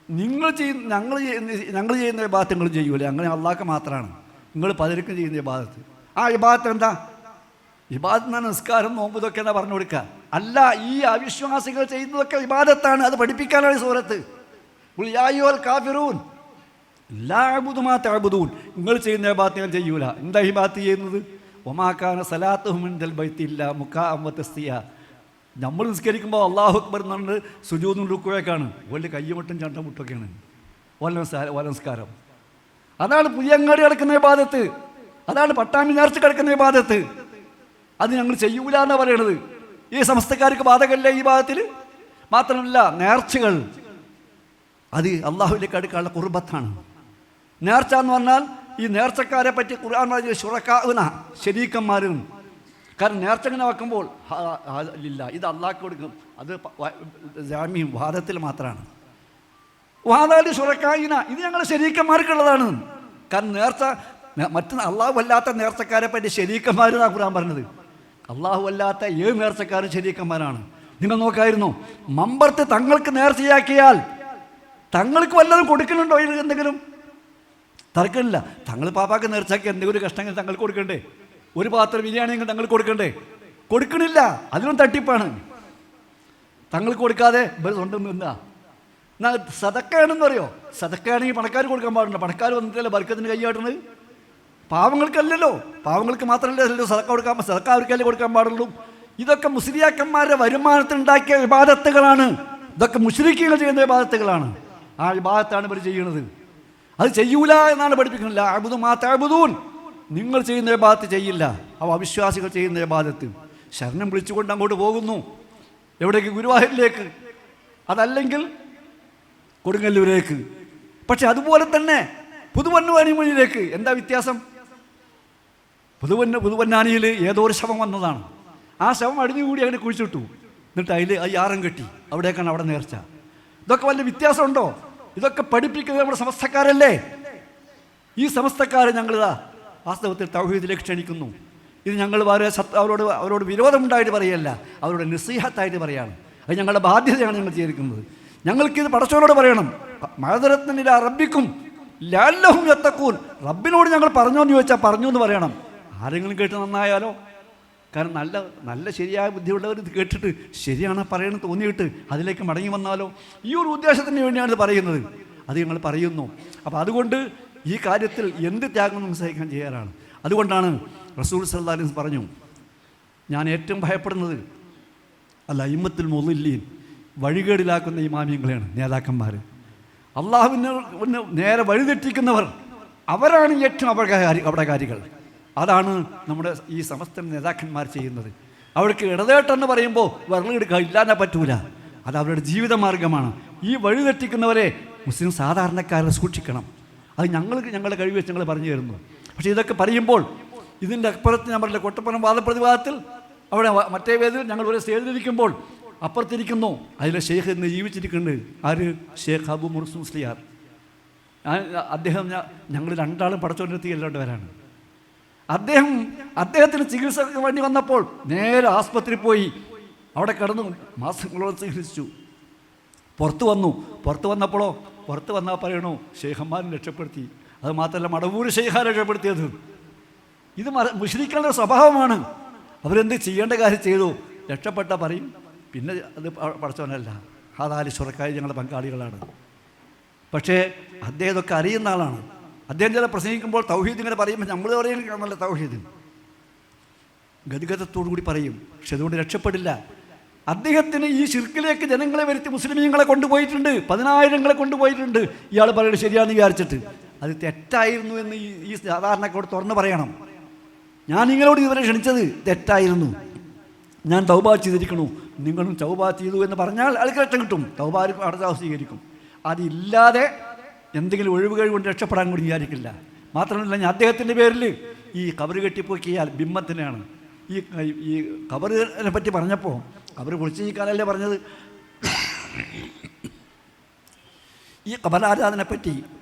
ഞങ്ങൾ ചെയ്യുന്ന ഇബാദത്ത് നിങ്ങൾ ചെയ്യൂല. അങ്ങനെ അള്ളാഹ്ക്ക് മാത്രമാണ്. നിങ്ങൾ പലർക്കും ചെയ്യുന്ന ഇബാദത്ത്. ആ ഇബാദത്ത് എന്താ? ഇബാദത്ത് എന്നാണ് നിസ്കാരം, നോമ്പ്, ഇതൊക്കെ എന്താ പറഞ്ഞു കൊടുക്കുക? അല്ല, ഈ അവിശ്വാസികൾ ചെയ്യുന്നതൊക്കെ ഇബാദത്താണ്. അത് പഠിപ്പിക്കാനാണ് ഈ സൂറത്ത്. യാ അയ്യുഹൽ കാഫിറൂൻ ലാ അഅ്ബുദു മാ തഅ്ബുദൂൻ. നിങ്ങൾ ചെയ്യുന്ന ഇബാദത്ത് ഞാൻ ചെയ്യൂല. എന്താ ഇബാദത്ത് ചെയ്യുന്നത്? വമാ കാന സലാത്തുഹും ഇൻദൽ ബൈത്തി ഇല്ലാ മുകാഅം വതസ്തിയ. നമ്മൾ നിസ്കരിക്കുമ്പോൾ അല്ലാഹു അക്ബർ എന്ന് പറഞ്ഞിട്ട് സുജൂദും റുക്കുവൊക്കെയാണ്. വലിയ കയ്യുമുട്ടും ചണ്ടം മുട്ടൊക്കെയാണ് ഓല നിസ്കാരം. അതാണ് പുയ്യങ്ങാടി കിടക്കുന്ന ഇബാദത്ത്. അതാണ് പട്ടാമ്പി നേർച്ച കിടക്കുന്ന ഇബാദത്ത്. അത് ഞങ്ങൾ ചെയ്യൂല എന്നാണ് പറയണത്. ഈ സമസ്തക്കാർക്ക് ബാധകമല്ലേ ഈ ഭാഗത്തിൽ? മാത്രമല്ല നേർച്ചകൾ അത് അള്ളാഹുവിലേക്ക് അടുക്കാനുള്ള കുർബത്താണ്. നേർച്ച എന്ന് പറഞ്ഞാൽ ഈ നേർച്ചക്കാരെ പറ്റി ഖുർആൻ പറഞ്ഞ ശുറക്കാഉന, ശരീക്കന്മാരും. കാരണം നേർച്ച ഇങ്ങനെ വെക്കുമ്പോൾ ഇല്ല, ഇത് അള്ളാഹ്ക്ക് കൊടുക്കും. അത് ജാമ്യം വാദത്തിൽ മാത്രമാണ്. വാദാലി ശുറക്കായിന, ഇത് ഞങ്ങൾ ശരീക്കന്മാർക്കുള്ളതാണ്. കാരണം നേർച്ച മറ്റ് അള്ളാഹു അല്ലാത്ത നേർച്ചക്കാരെ പറ്റി ശരീക്കന്മാരെന്നാണ് ഖുർആൻ പറഞ്ഞത്. അള്ളാഹു അല്ലാത്ത ഏത് നേർച്ചക്കാരും ശരീക്കന്മാരാണ്. നിങ്ങൾ നോക്കായിരുന്നു, മമ്പർത്ത് തങ്ങൾക്ക് നേർച്ചയാക്കിയാൽ തങ്ങൾക്ക് വല്ലതും കൊടുക്കുന്നുണ്ടോ? ഇത് എന്തെങ്കിലും തർക്കമില്ല. തങ്ങൾ പാപ്പാക്ക് നേർച്ചയാക്കി എന്തെങ്കിലും കഷ്ടങ്ങൾ തങ്ങൾക്ക് കൊടുക്കണ്ടേ? ഒരു പാത്രം ബിരിയാണിയെങ്കിൽ തങ്ങൾക്ക് കൊടുക്കണ്ടേ? കൊടുക്കണില്ല. അതിനും തട്ടിപ്പാണ്. തങ്ങൾക്ക് കൊടുക്കാതെ സ്വന്തം എന്താ എന്നാൽ സദക്കയാണെന്ന് പറയോ? സദക്കയാണെങ്കിൽ പണക്കാർ കൊടുക്കാൻ പാടില്ല. പണക്കാർ വന്നിട്ടല്ലേ ബർക്കത്തിന് കൈയാട്ടുന്നത്? പാവങ്ങൾക്കല്ലല്ലോ. പാവങ്ങൾക്ക് മാത്രമല്ലേ സദക്ക അവർക്കല്ലേ കൊടുക്കാൻ പാടുള്ളൂ. ഇതൊക്കെ മുസ്ലിയാക്കന്മാരുടെ വരുമാനത്തിനുണ്ടാക്കിയ ഇബാദത്തുകളാണ്. ഇതൊക്കെ മുശ്രിക്കുകൾ ചെയ്യുന്ന ഇബാദത്തുകളാണ്. ആ ഇബാദത്താണ് ഇവർ ചെയ്യുന്നത്. അത് ചെയ്യൂല എന്നാണ് പഠിപ്പിക്കുന്നില്ല. അഅ്ബുദു മാ തഅ്ബുദൂൻ, നിങ്ങൾ ചെയ്യുന്ന ഇബാദത്ത് ചെയ്യില്ല. അവ അവിശ്വാസികൾ ചെയ്യുന്ന ഇബാദത്ത്. ശരണം വിളിച്ചുകൊണ്ട് അങ്ങോട്ട് പോകുന്നു. എവിടേക്ക്? ഗുരുവായൂരിലേക്ക്, അതല്ലെങ്കിൽ കൊടുങ്ങല്ലൂരേക്ക്. പക്ഷെ അതുപോലെ തന്നെ പുതുവണ്ണാനിയിലേക്ക്. എന്താ വ്യത്യാസം? പുതുവണ്ണാനിയിൽ ഏതോ ഒരു ശവം വന്നതാണ്. ആ ശവം അടിഞ്ഞുകൂടി അങ്ങനെ കുഴിച്ചിട്ടു. എന്നിട്ട് അതിൽ ആ യാറം കെട്ടി, അവിടേക്കാണ് അവിടെ നേർച്ച. ഇതൊക്കെ വല്ല വ്യത്യാസമുണ്ടോ? ഇതൊക്കെ പഠിപ്പിക്കുന്നത് നമ്മുടെ സമസ്തക്കാരല്ലേ? ഈ സമസ്തക്കാരെ ഞങ്ങളിതാ വാസ്തവത്തിൽ തൗഹീദിലേക്ക് ക്ഷണിക്കുന്നു. ഇത് ഞങ്ങൾ അവരോട് വിരോധമുണ്ടായിട്ട് പറയല്ല, അവരോട് നസീഹത്തായിട്ട് പറയാണ്. അത് ഞങ്ങളുടെ ബാധ്യതയാണ് ഞങ്ങൾ ചെയ്തിരിക്കുന്നത്. ഞങ്ങൾക്കിത് പടച്ചവനോട് പറയണം. മഅദറത്തുനില റബ്ബിക്കും ലഅല്ലഹും യത്തഖൂൻ. റബ്ബിനോട് ഞങ്ങൾ പറഞ്ഞോ എന്ന് ചോദിച്ചാൽ പറഞ്ഞു എന്ന് പറയണം. ആരെങ്കിലും കേട്ട് നന്നായാലോ? കാരണം നല്ല ശരിയായ ബുദ്ധിയുള്ളവർ ഇത് കേട്ടിട്ട് ശരിയാണ് പറയണമെന്ന് തോന്നിയിട്ട് അതിലേക്ക് മടങ്ങി വന്നാലോ? ഈ ഒരു ഉദ്ദേശത്തിന് വേണ്ടിയാണ് ഇത് പറയുന്നത്. അത് ഞങ്ങൾ പറയുന്നു. അപ്പോൾ അതുകൊണ്ട് ഈ കാര്യത്തിൽ എന്ത് ത്യാഗം നമുക്ക് സഹിക്കാൻ ചെയ്യാനാണ്. അതുകൊണ്ടാണ് റസൂൽ സല്ലല്ലാഹു അലൈഹി വസല്ലം പറഞ്ഞു, ഞാൻ ഏറ്റവും ഭയപ്പെടുന്നത് അൽ-അഇമ്മത്തുൽ മുളില്ലീൻ, വഴികേടിലാക്കുന്ന ഇമാമിയങ്ങളെയാണ്, നേതാക്കന്മാർ. അള്ളാഹുവിനെ നേരെ വഴിതെറ്റിക്കുന്നവർ, അവരാണ് ഏറ്റവും അപകടകാരികൾ. അതാണ് നമ്മുടെ ഈ സമസ്ത നേതാക്കന്മാർ ചെയ്യുന്നത്. അവർക്ക് ഇടതേട്ടെന്ന് പറയുമ്പോൾ വിരലെടുക്കുക ഇല്ലാതെ പറ്റൂല. അത് അവരുടെ ജീവിതമാർഗമാണ്. ഈ വഴിതെറ്റിക്കുന്നവരെ മുസ്ലിം സാധാരണക്കാരെ സൂക്ഷിക്കണം. അത് ഞങ്ങളുടെ കഴിവ് വെച്ച് ഞങ്ങൾ പറഞ്ഞു തരുന്നു. പക്ഷേ ഇതൊക്കെ പറയുമ്പോൾ ഇതിൻ്റെ അപ്പുറത്ത് ഞാൻ പറഞ്ഞില്ല, കൊട്ടപ്പുറം വാദപ്രതിവാദത്തിൽ അവിടെ മറ്റേ വേദിയിൽ ഞങ്ങൾ ഒരു സ്റ്റേജിലിരിക്കുമ്പോൾ അപ്പുറത്തിരിക്കുന്നു, അതിലെ ഷെയ്ഖ് ഇന്ന് ജീവിച്ചിരിക്കുന്നുണ്ട്. ആര്? ഷെയ്ഖ് അബു മുസ്ലിയാർ. അദ്ദേഹം ഞങ്ങൾ രണ്ടാളും പടച്ചോണ്ടെത്തി എല്ലാവരാണ്. അദ്ദേഹത്തിന് ചികിത്സയ്ക്ക് വേണ്ടി വന്നപ്പോൾ നേരെ ആസ്പത്രിയിൽ പോയി അവിടെ കിടന്നു മാസങ്ങളോളം ചികിത്സിച്ചു. പുറത്ത് വന്നാൽ പറയണു ഷെയ്ഖന്മാരും രക്ഷപ്പെടുത്തി. അത് മാത്രമല്ല മടവൂര് ഷെയ്ഖാൻ രക്ഷപ്പെടുത്തിയത്. ഇത് മുശ്രിക്കുകളുടെ സ്വഭാവമാണ്. അവരെന്ത് ചെയ്യേണ്ട കാര്യം ചെയ്തു, രക്ഷപ്പെട്ട പറയും. പിന്നെ അത് പടച്ചവനല്ല, ഹാദാലി ശുറക്കായി ഞങ്ങളുടെ പങ്കാളികളാണ്. പക്ഷേ അദ്ദേഹം ഇതൊക്കെ അറിയുന്ന ആളാണ്. അദ്ദേഹം ചില പ്രസംഗിക്കുമ്പോൾ തൗഹീദ് ഇങ്ങനെ പറയുമ്പോൾ നമ്മൾ പറയുന്നല്ല തൗഹീദ്, ഗദ്ഗതത്തോടു കൂടി പറയും. പക്ഷെ അതുകൊണ്ട് രക്ഷപ്പെടില്ല. അദ്ദേഹത്തിന് ഈ ശിർക്കിലേക്ക് ജനങ്ങളെ വരുത്തി മുസ്ലിമീങ്ങളെ കൊണ്ടുപോയിട്ടുണ്ട്, 10,000 കൊണ്ടുപോയിട്ടുണ്ട്. ഇയാൾ പറയുന്നത് ശരിയാണെന്ന് വിചാരിച്ചിട്ട് അത് തെറ്റായിരുന്നു എന്ന് ഈ സാധാരണക്കാരോട് തുറന്ന് പറയണം. ഞാൻ നിങ്ങളോട് ഇതുവരെ ക്ഷണിച്ചത് തെറ്റായിരുന്നു, ഞാൻ തൗബ ചെയ്തിരിക്കണു, നിങ്ങളും തൗബ ചെയ്തു എന്ന് പറഞ്ഞാൽ ആൾക്ക് രക്ഷ കിട്ടും. തൗബ അടുത്ത സ്വീകരിക്കും. അതില്ലാതെ എന്തെങ്കിലും ഒഴിവുകൾ കൊണ്ട് രക്ഷപ്പെടാൻ കൂടി വിചാരിക്കില്ല. മാത്രമല്ല, ഞാൻ അദ്ദേഹത്തിൻ്റെ പേരിൽ ഈ കബറ് കെട്ടിപ്പോക്കിയാൽ ബിംബത്തിനാണ്. ഈ കബറിനെ പറ്റി പറഞ്ഞപ്പോൾ കബറ് പൊളിച്ചു നീക്കാനല്ലേ പറഞ്ഞത്. ഈ കബറാരാധനെ പറ്റി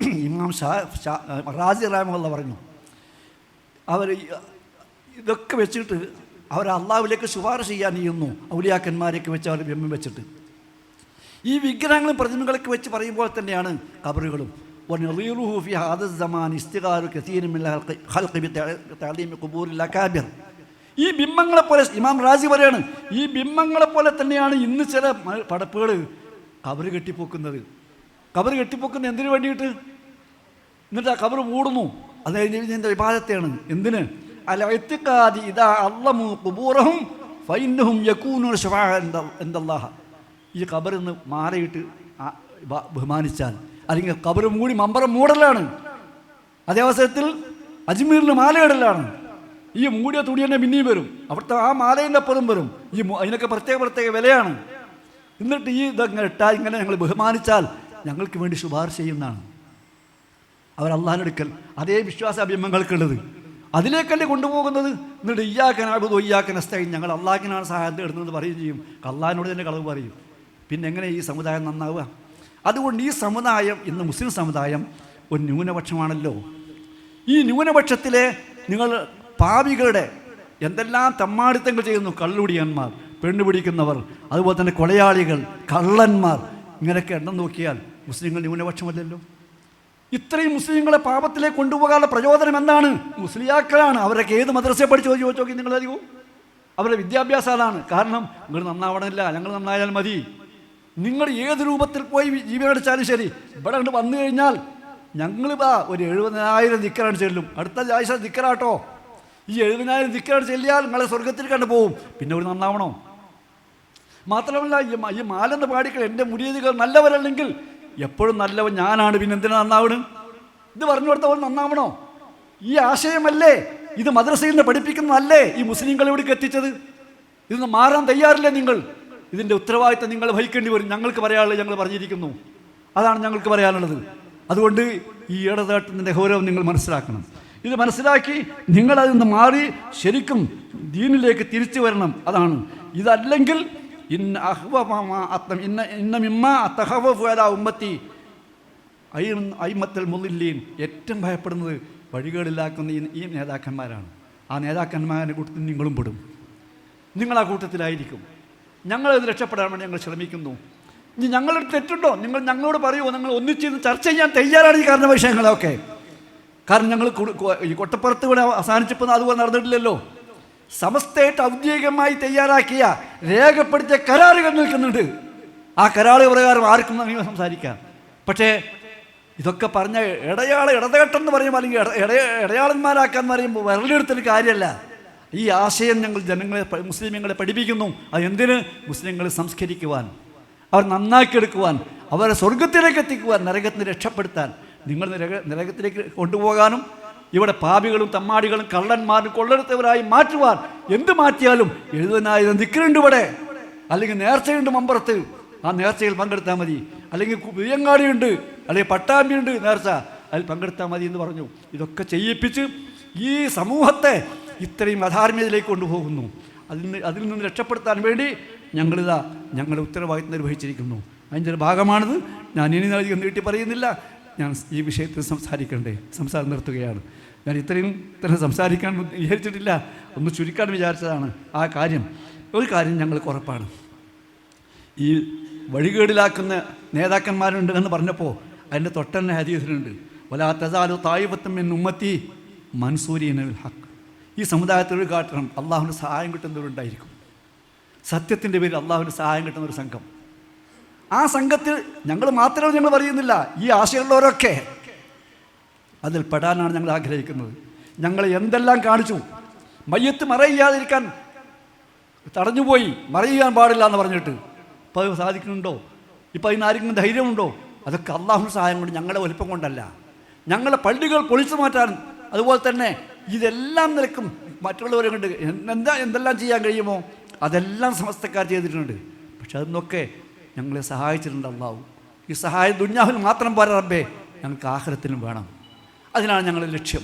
ഇമാം റാസി റഹ്മത്തുള്ളാഹി പറഞ്ഞു, അവർ ഇതൊക്കെ വെച്ചിട്ട് അവർ അള്ളാഹുവിലേക്ക് ശുപാർശ ചെയ്യാൻ ചെയ്യുന്നു. ഔലിയാക്കന്മാരെയൊക്കെ വെച്ച് അവർ ബിംബം വെച്ചിട്ട് ഈ വിഗ്രഹങ്ങളും പ്രതിമകളൊക്കെ വെച്ച് പറയുമ്പോൾ തന്നെയാണ് കബറുകളും. ഈ ബിംബങ്ങളെപ്പോലെ ഇമാം റാസി പറയാണ്, ഈ ബിംബങ്ങളെപ്പോലെ തന്നെയാണ് ഇന്ന് ചില പടപ്പുകൾ കബറ് കെട്ടിപ്പോക്കുന്നത്. കബറ് കെട്ടിപ്പോക്കുന്നത് എന്തിനു വേണ്ടിയിട്ട്? എന്നിട്ട് ആ കബറ് മൂടുന്നു. അത് ഇതിൻ്റെ വിവാദത്തെയാണ്. എന്തിന്? അൽ-ഇഅ്തിഖാദി ഇദാ അള്ളമു ഖുബൂറഹും ഫഇന്നഹും യകൂനൂന ശുഫാഅ ഇൻദല്ലാഹ്. ഈ കബറിന്ന് മാലയിട്ട് ബഹുമാനിച്ചാൽ, അല്ലെങ്കിൽ കബറ് മൂടി മമ്പറം മൂടലാണ്. അതേ അവസരത്തിൽ അജ്മീറിന് മാലയിടലാണ്. ഈ മൂടിയ തുണി തന്നെ പിന്നെയും വരും, അവിടുത്തെ ആ മാലയുടെ അപ്പുറം വരും. അതിനൊക്കെ പ്രത്യേക വിലയാണ്. എന്നിട്ട് ഈ ഇതങ്ങനെ ഇട്ടാൽ, ഇങ്ങനെ ഞങ്ങൾ ബഹുമാനിച്ചാൽ ഞങ്ങൾക്ക് വേണ്ടി ശുപാർശ ചെയ്യുന്നതാണ് അവർ അള്ളാഹിനെടുക്കൽ. അതേ വിശ്വാസ ബിംബങ്ങൾക്കുള്ളത് അതിലേക്കല്ലേ കൊണ്ടുപോകുന്നത്. എന്നിട്ട് ഇയ്യാക നഅ്ബുദു വഇയ്യാക നസ്തഈൻ, ഞങ്ങൾ അള്ളാഹിനാണ് സഹായം തേടുന്നത് പറയുകയും ചെയ്യും. അള്ളാഹിനോട് തന്നെ കളവ് പറയും. പിന്നെ എങ്ങനെ ഈ സമുദായം നന്നാവുക? അതുകൊണ്ട് ഈ സമുദായം, ഇന്ന് മുസ്ലിം സമുദായം ഒരു ന്യൂനപക്ഷമാണല്ലോ. ഈ ന്യൂനപക്ഷത്തിലെ നിങ്ങൾ പാപികളുടെ എന്തെല്ലാം തമ്മാടിത്തങ്ങൾ ചെയ്യുന്നു, കള്ളുടിയന്മാർ, പെണ്ണുപിടിക്കുന്നവർ, അതുപോലെ തന്നെ കൊലയാളികൾ, കള്ളന്മാർ, ഇങ്ങനെയൊക്കെ എണ്ണം നോക്കിയാൽ മുസ്ലിങ്ങൾ ന്യൂനപക്ഷമല്ലല്ലോ. ഇത്രയും മുസ്ലിങ്ങളെ പാപത്തിലേക്ക് കൊണ്ടുപോകാനുള്ള പ്രചോദനം എന്താണ്? മുസ്ലിയാക്കളാണ്. അവരൊക്കെ ഏത് മദ്രസയെ പഠിച്ച് ചോദിച്ചു നോക്കി നിങ്ങളധികവും. അവരുടെ വിദ്യാഭ്യാസം അതാണ്. കാരണം നിങ്ങൾ നന്നാവണമില്ല, ഞങ്ങൾ നന്നായാൽ മതി. നിങ്ങൾ ഏത് രൂപത്തിൽ പോയി ജീവിതം ശരി, ഇവിടെ കൊണ്ട് വന്നു കഴിഞ്ഞാൽ ഞങ്ങൾ ഒരു 70,000 ദിക്കറാണ് ചെല്ലും. അടുത്ത ആഴ്ച ദിക്കറാട്ടോ. ഈ 70,000 ദിക്കറാണ് ചെല്ലിയാൽ നിങ്ങളെ സ്വർഗത്തിൽ കണ്ടു പോവും. പിന്നെ ഒരു നന്നാവണോ? മാത്രമല്ല, ഈ മാലെന്ന് പാടിക്കൾ എൻ്റെ മുരീദികൾ നല്ലവരല്ലെങ്കിൽ എപ്പോഴും നല്ലവൻ ഞാനാണ്, പിന്നെ എന്തിനാ നന്നാവണം? ഇത് പറഞ്ഞു കൊടുത്തവൻ നന്നാവണോ? ഈ ആശയമല്ലേ ഇത് മദ്രസയിൽ നിന്ന് പഠിപ്പിക്കുന്നതല്ലേ ഈ മുസ്ലിങ്ങൾ ഇവിടേക്ക് എത്തിച്ചത്? ഇതൊന്ന് മാറാൻ തയ്യാറില്ലേ നിങ്ങൾ? ഇതിൻ്റെ ഉത്തരവാദിത്തം നിങ്ങൾ വഹിക്കേണ്ടി വരും. ഞങ്ങൾക്ക് പറയാനുള്ളത് ഞങ്ങൾ പറഞ്ഞിരിക്കുന്നു, അതാണ് ഞങ്ങൾക്ക് പറയാനുള്ളത്. അതുകൊണ്ട് ഈ ഇടതേട്ടത്തിൻ്റെ ഗൗരവം നിങ്ങൾ മനസ്സിലാക്കണം. ഇത് മനസ്സിലാക്കി നിങ്ങളതിൽ നിന്ന് മാറി ശരിക്കും ദീനിലേക്ക് തിരിച്ചു വരണം. അതാണ്. ഇതല്ലെങ്കിൽ ഏറ്റവും ഭയപ്പെടുന്നത് വഴികളിലാക്കുന്ന ഈ നേതാക്കന്മാരാണ്. ആ നേതാക്കന്മാരുടെ കൂട്ടത്തിൽ നിങ്ങളും പെടും. നിങ്ങളാ കൂട്ടത്തിലായിരിക്കും. ഞങ്ങളത് രക്ഷപ്പെടാൻ വേണ്ടി ഞങ്ങൾ ശ്രമിക്കുന്നു. ഇനി ഞങ്ങളുടെ തെറ്റുണ്ടോ നിങ്ങൾ ഞങ്ങളോട് പറയുമോ? ഞങ്ങൾ ഒന്നിച്ചിരുന്ന് ചർച്ച ചെയ്യാൻ തയ്യാറാണ് ഈ കാരണ വിഷയങ്ങളൊക്കെ. കാരണം ഞങ്ങൾ ഈ കൊട്ടപ്പുറത്ത് കൂടെ അവസാനിച്ചപ്പോൾ അതുപോലെ നടന്നിട്ടില്ലല്ലോ. സമസ്തയായിട്ട് ഔദ്യോഗികമായി തയ്യാറാക്കിയ രേഖപ്പെടുത്തിയ കരാറുകൾ നിൽക്കുന്നുണ്ട്. ആ കരാറ് പ്രകാരം ആർക്കും നിങ്ങൾ സംസാരിക്കാം. പക്ഷേ ഇതൊക്കെ പറഞ്ഞ ഇടതേട്ടെന്ന് പറയുമ്പോൾ അല്ലെങ്കിൽ ഇടയാളന്മാരാക്കാന്ന് പറയുമ്പോൾ വിരലെടുത്തൊരു കാര്യമല്ല. ഈ ആശയം ഞങ്ങൾ മുസ്ലിങ്ങളെ പഠിപ്പിക്കുന്നു. അതെന്തിന്? മുസ്ലിങ്ങളെ സംസ്കരിക്കുവാൻ, അവർ നന്നാക്കിയെടുക്കുവാൻ, അവരെ സ്വർഗത്തിലേക്ക് എത്തിക്കുവാൻ, നരകത്തിന് രക്ഷപ്പെടുത്താൻ, നിങ്ങൾ നരകത്തിലേക്ക് കൊണ്ടുപോകാനും ഇവിടെ പാപികളും തമ്മാടികളും കള്ളന്മാരും കൊള്ളെടുത്തവരായി മാറ്റുവാൻ. എന്ത് മാറ്റിയാലും 70,000 ദിക്റുണ്ട് ഇവിടെ, അല്ലെങ്കിൽ നേർച്ചയുണ്ട് മമ്പുറത്ത്, ആ നേർച്ചയിൽ പങ്കെടുത്താൽ മതി. അല്ലെങ്കിൽ പുയ്യങ്ങാടിയുണ്ട്, അല്ലെങ്കിൽ പട്ടാമ്പിയുണ്ട് നേർച്ച, അതിൽ പങ്കെടുത്താൽ മതി എന്ന് പറഞ്ഞു. ഇതൊക്കെ ചെയ്യിപ്പിച്ച് ഈ സമൂഹത്തെ ഇത്രയും അധാർമ്മികതയിലേക്ക് കൊണ്ടുപോകുന്നു. അതിൽ നിന്ന് രക്ഷപ്പെടുത്താൻ വേണ്ടി ഞങ്ങളുടെ ഉത്തരവാദിത്വം നിർവഹിച്ചിരിക്കുന്നു. അതിൻ്റെ ഒരു ഭാഗമാണിത്. ഞാൻ ഇനി അധികം നീട്ടി പറയുന്നില്ല. ഞാൻ ഈ വിഷയത്തിൽ സംസാരം നിർത്തുകയാണ്. ഞാൻ ഇത്രയും തന്നെ സംസാരിക്കാൻ വിചാരിച്ചിട്ടില്ല, ഒന്ന് ചുരുക്കാൻ വിചാരിച്ചതാണ്. ആ കാര്യം, ഒരു കാര്യം ഞങ്ങൾക്ക് ഉറപ്പാണ്. ഈ വഴികേടിലാക്കുന്ന നേതാക്കന്മാരുണ്ട് എന്ന് പറഞ്ഞപ്പോൾ അതിൻ്റെ തൊട്ടന്നെ ഹദീസിലുണ്ട്, വലാ തസാലു തായിഫത്തും മിൻ ഉമ്മത്തി മൻസൂരീന ബിൽ ഹഖ്. ഈ സമുദായത്തിൽ ഒരു കാട്ടണം അള്ളാഹുവിൻ്റെ സഹായം കിട്ടുന്നവരുണ്ടായിരിക്കും. സത്യത്തിൻ്റെ പേരിൽ അള്ളാഹുവിൻ്റെ സഹായം കിട്ടുന്നൊരു സംഘം. ആ സംഘത്തിൽ ഞങ്ങൾ മാത്രമേ ഞങ്ങൾ പറയുന്നില്ല, ഈ ആശയമുള്ളവരൊക്കെ അതിൽ പെടാനാണ് ഞങ്ങൾ ആഗ്രഹിക്കുന്നത്. ഞങ്ങൾ എന്തെല്ലാം കാണിച്ചു, മയ്യത്ത് മറയ്യാതിരിക്കാൻ തടഞ്ഞുപോയി, മറയ്യാൻ പാടില്ല എന്ന് പറഞ്ഞിട്ട് ഇപ്പോൾ അത് സാധിക്കുന്നുണ്ടോ? ഇപ്പോൾ അതിനാരെങ്കിലും ധൈര്യമുണ്ടോ? അതൊക്കെ അള്ളാഹുവിൻ്റെ സഹായം കൊണ്ട്, ഞങ്ങളുടെ വലിപ്പം കൊണ്ടല്ല. ഞങ്ങളുടെ പള്ളികൾ പൊളിച്ചു മാറ്റാൻ, അതുപോലെ തന്നെ ഇതെല്ലാം നിലക്കും മറ്റുള്ളവരെ കൊണ്ട് എന്തെല്ലാം ചെയ്യാൻ കഴിയുമോ അതെല്ലാം സമസ്തക്കാർ ചെയ്തിട്ടുണ്ട്. പക്ഷെ അതൊന്നൊക്കെ ഞങ്ങളെ സഹായിച്ചിട്ടുണ്ട് അള്ളാഹു. ഈ സഹായം ദുന്യാവിൽ മാത്രം പോരാ റബ്ബേ, ഞങ്ങൾക്ക് ആഖിറത്തിലും വേണം. അതിനാണ് ഞങ്ങളുടെ ലക്ഷ്യം.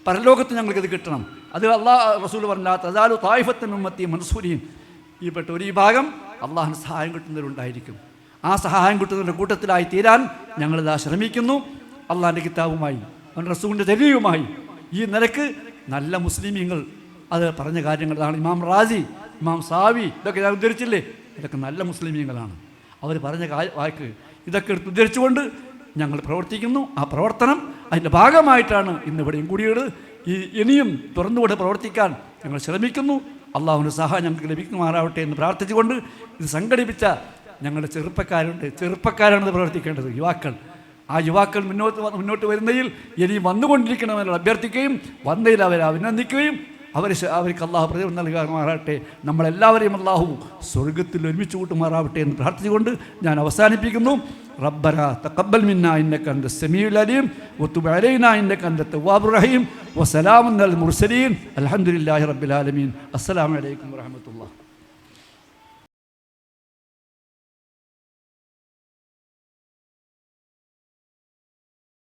പരലോകത്ത് ഞങ്ങൾക്കിത് കിട്ടണം. അത് റസൂൽ പറഞ്ഞ തസാലു തായിഫത്തുൻ ഉമ്മത്തി മൻസൂരീൻ, ഈ പെട്ട ഒരു ഭാഗം അള്ളാഹുവിന് സഹായം കിട്ടുന്നവരുണ്ടായിരിക്കും. ആ സഹായം കിട്ടുന്നവരുടെ കൂട്ടത്തിലായി തീരാൻ ഞങ്ങളിതാ ശ്രമിക്കുന്നു. അള്ളാഹിൻ്റെ കിതാബുമായി അവൻ റസൂലിൻ്റെ ദലീലുമായി ഈ നിലക്ക് നല്ല മുസ്ലിമീങ്ങൾ അത് പറഞ്ഞ കാര്യങ്ങളാണ്. ഇമാം റാസി, ഇമാം സാവി, ഇതൊക്കെ ഞാൻ ഉദ്ധരിച്ചില്ലേ, ഇതൊക്കെ നല്ല മുസ്ലിമീങ്ങളാണ്. അവർ പറഞ്ഞ വാക്ക് ഇതൊക്കെ എടുത്ത് ഉദ്ധരിച്ചുകൊണ്ട് ഞങ്ങൾ പ്രവർത്തിക്കുന്നു. ആ പ്രവർത്തനം അതിൻ്റെ ഭാഗമായിട്ടാണ് ഇന്നിവിടെയും കൂടിയത്. ഇനിയും തുറന്നുകൊണ്ട് പ്രവർത്തിക്കാൻ ഞങ്ങൾ ശ്രമിക്കുന്നു. അള്ളാഹുവിൻ്റെ സഹായം ഞങ്ങൾക്ക് ലഭിക്കുമാറാവട്ടെ എന്ന് പ്രാർത്ഥിച്ചുകൊണ്ട് ഇത് സംഘടിപ്പിച്ച ഞങ്ങളുടെ ചെറുപ്പക്കാരാണ് പ്രവർത്തിക്കേണ്ടത്, യുവാക്കൾ. ആ യുവാക്കൾ മുന്നോട്ട് വരുന്നതിൽ ഇനി വന്നുകൊണ്ടിരിക്കണമെന്ന് അഭ്യർത്ഥിക്കുകയും വന്നതിൽ അവരെ അഭിനന്ദിക്കുകയും അവർക്ക് അള്ളാഹു പ്രതിഫലം നൽകുമാറാവട്ടെ. നമ്മളെല്ലാവരെയും അള്ളാഹു സ്വർഗത്തിൽ ഒരുമിച്ച് കൂട്ടുമാറാവട്ടെ എന്ന് പ്രാർത്ഥിച്ചുകൊണ്ട് ഞാൻ അവസാനിപ്പിക്കുന്നു. റബ്ബനാ തഖബ്ബൽ മിന്നാ ഇന്നക അൻത സമീഉൽ അലീം വതുബ് അലൈനാ ഇന്നക അൻത തവ്വാബുർ റഹീം വസലാമുൻ അലൽ മുർസലീൻ അൽഹംദുലില്ലാഹി റബ്ബിൽ ആലമീൻ. അസ്സലാമു അലൈക്കും വറഹ്മത്തുള്ളാഹി.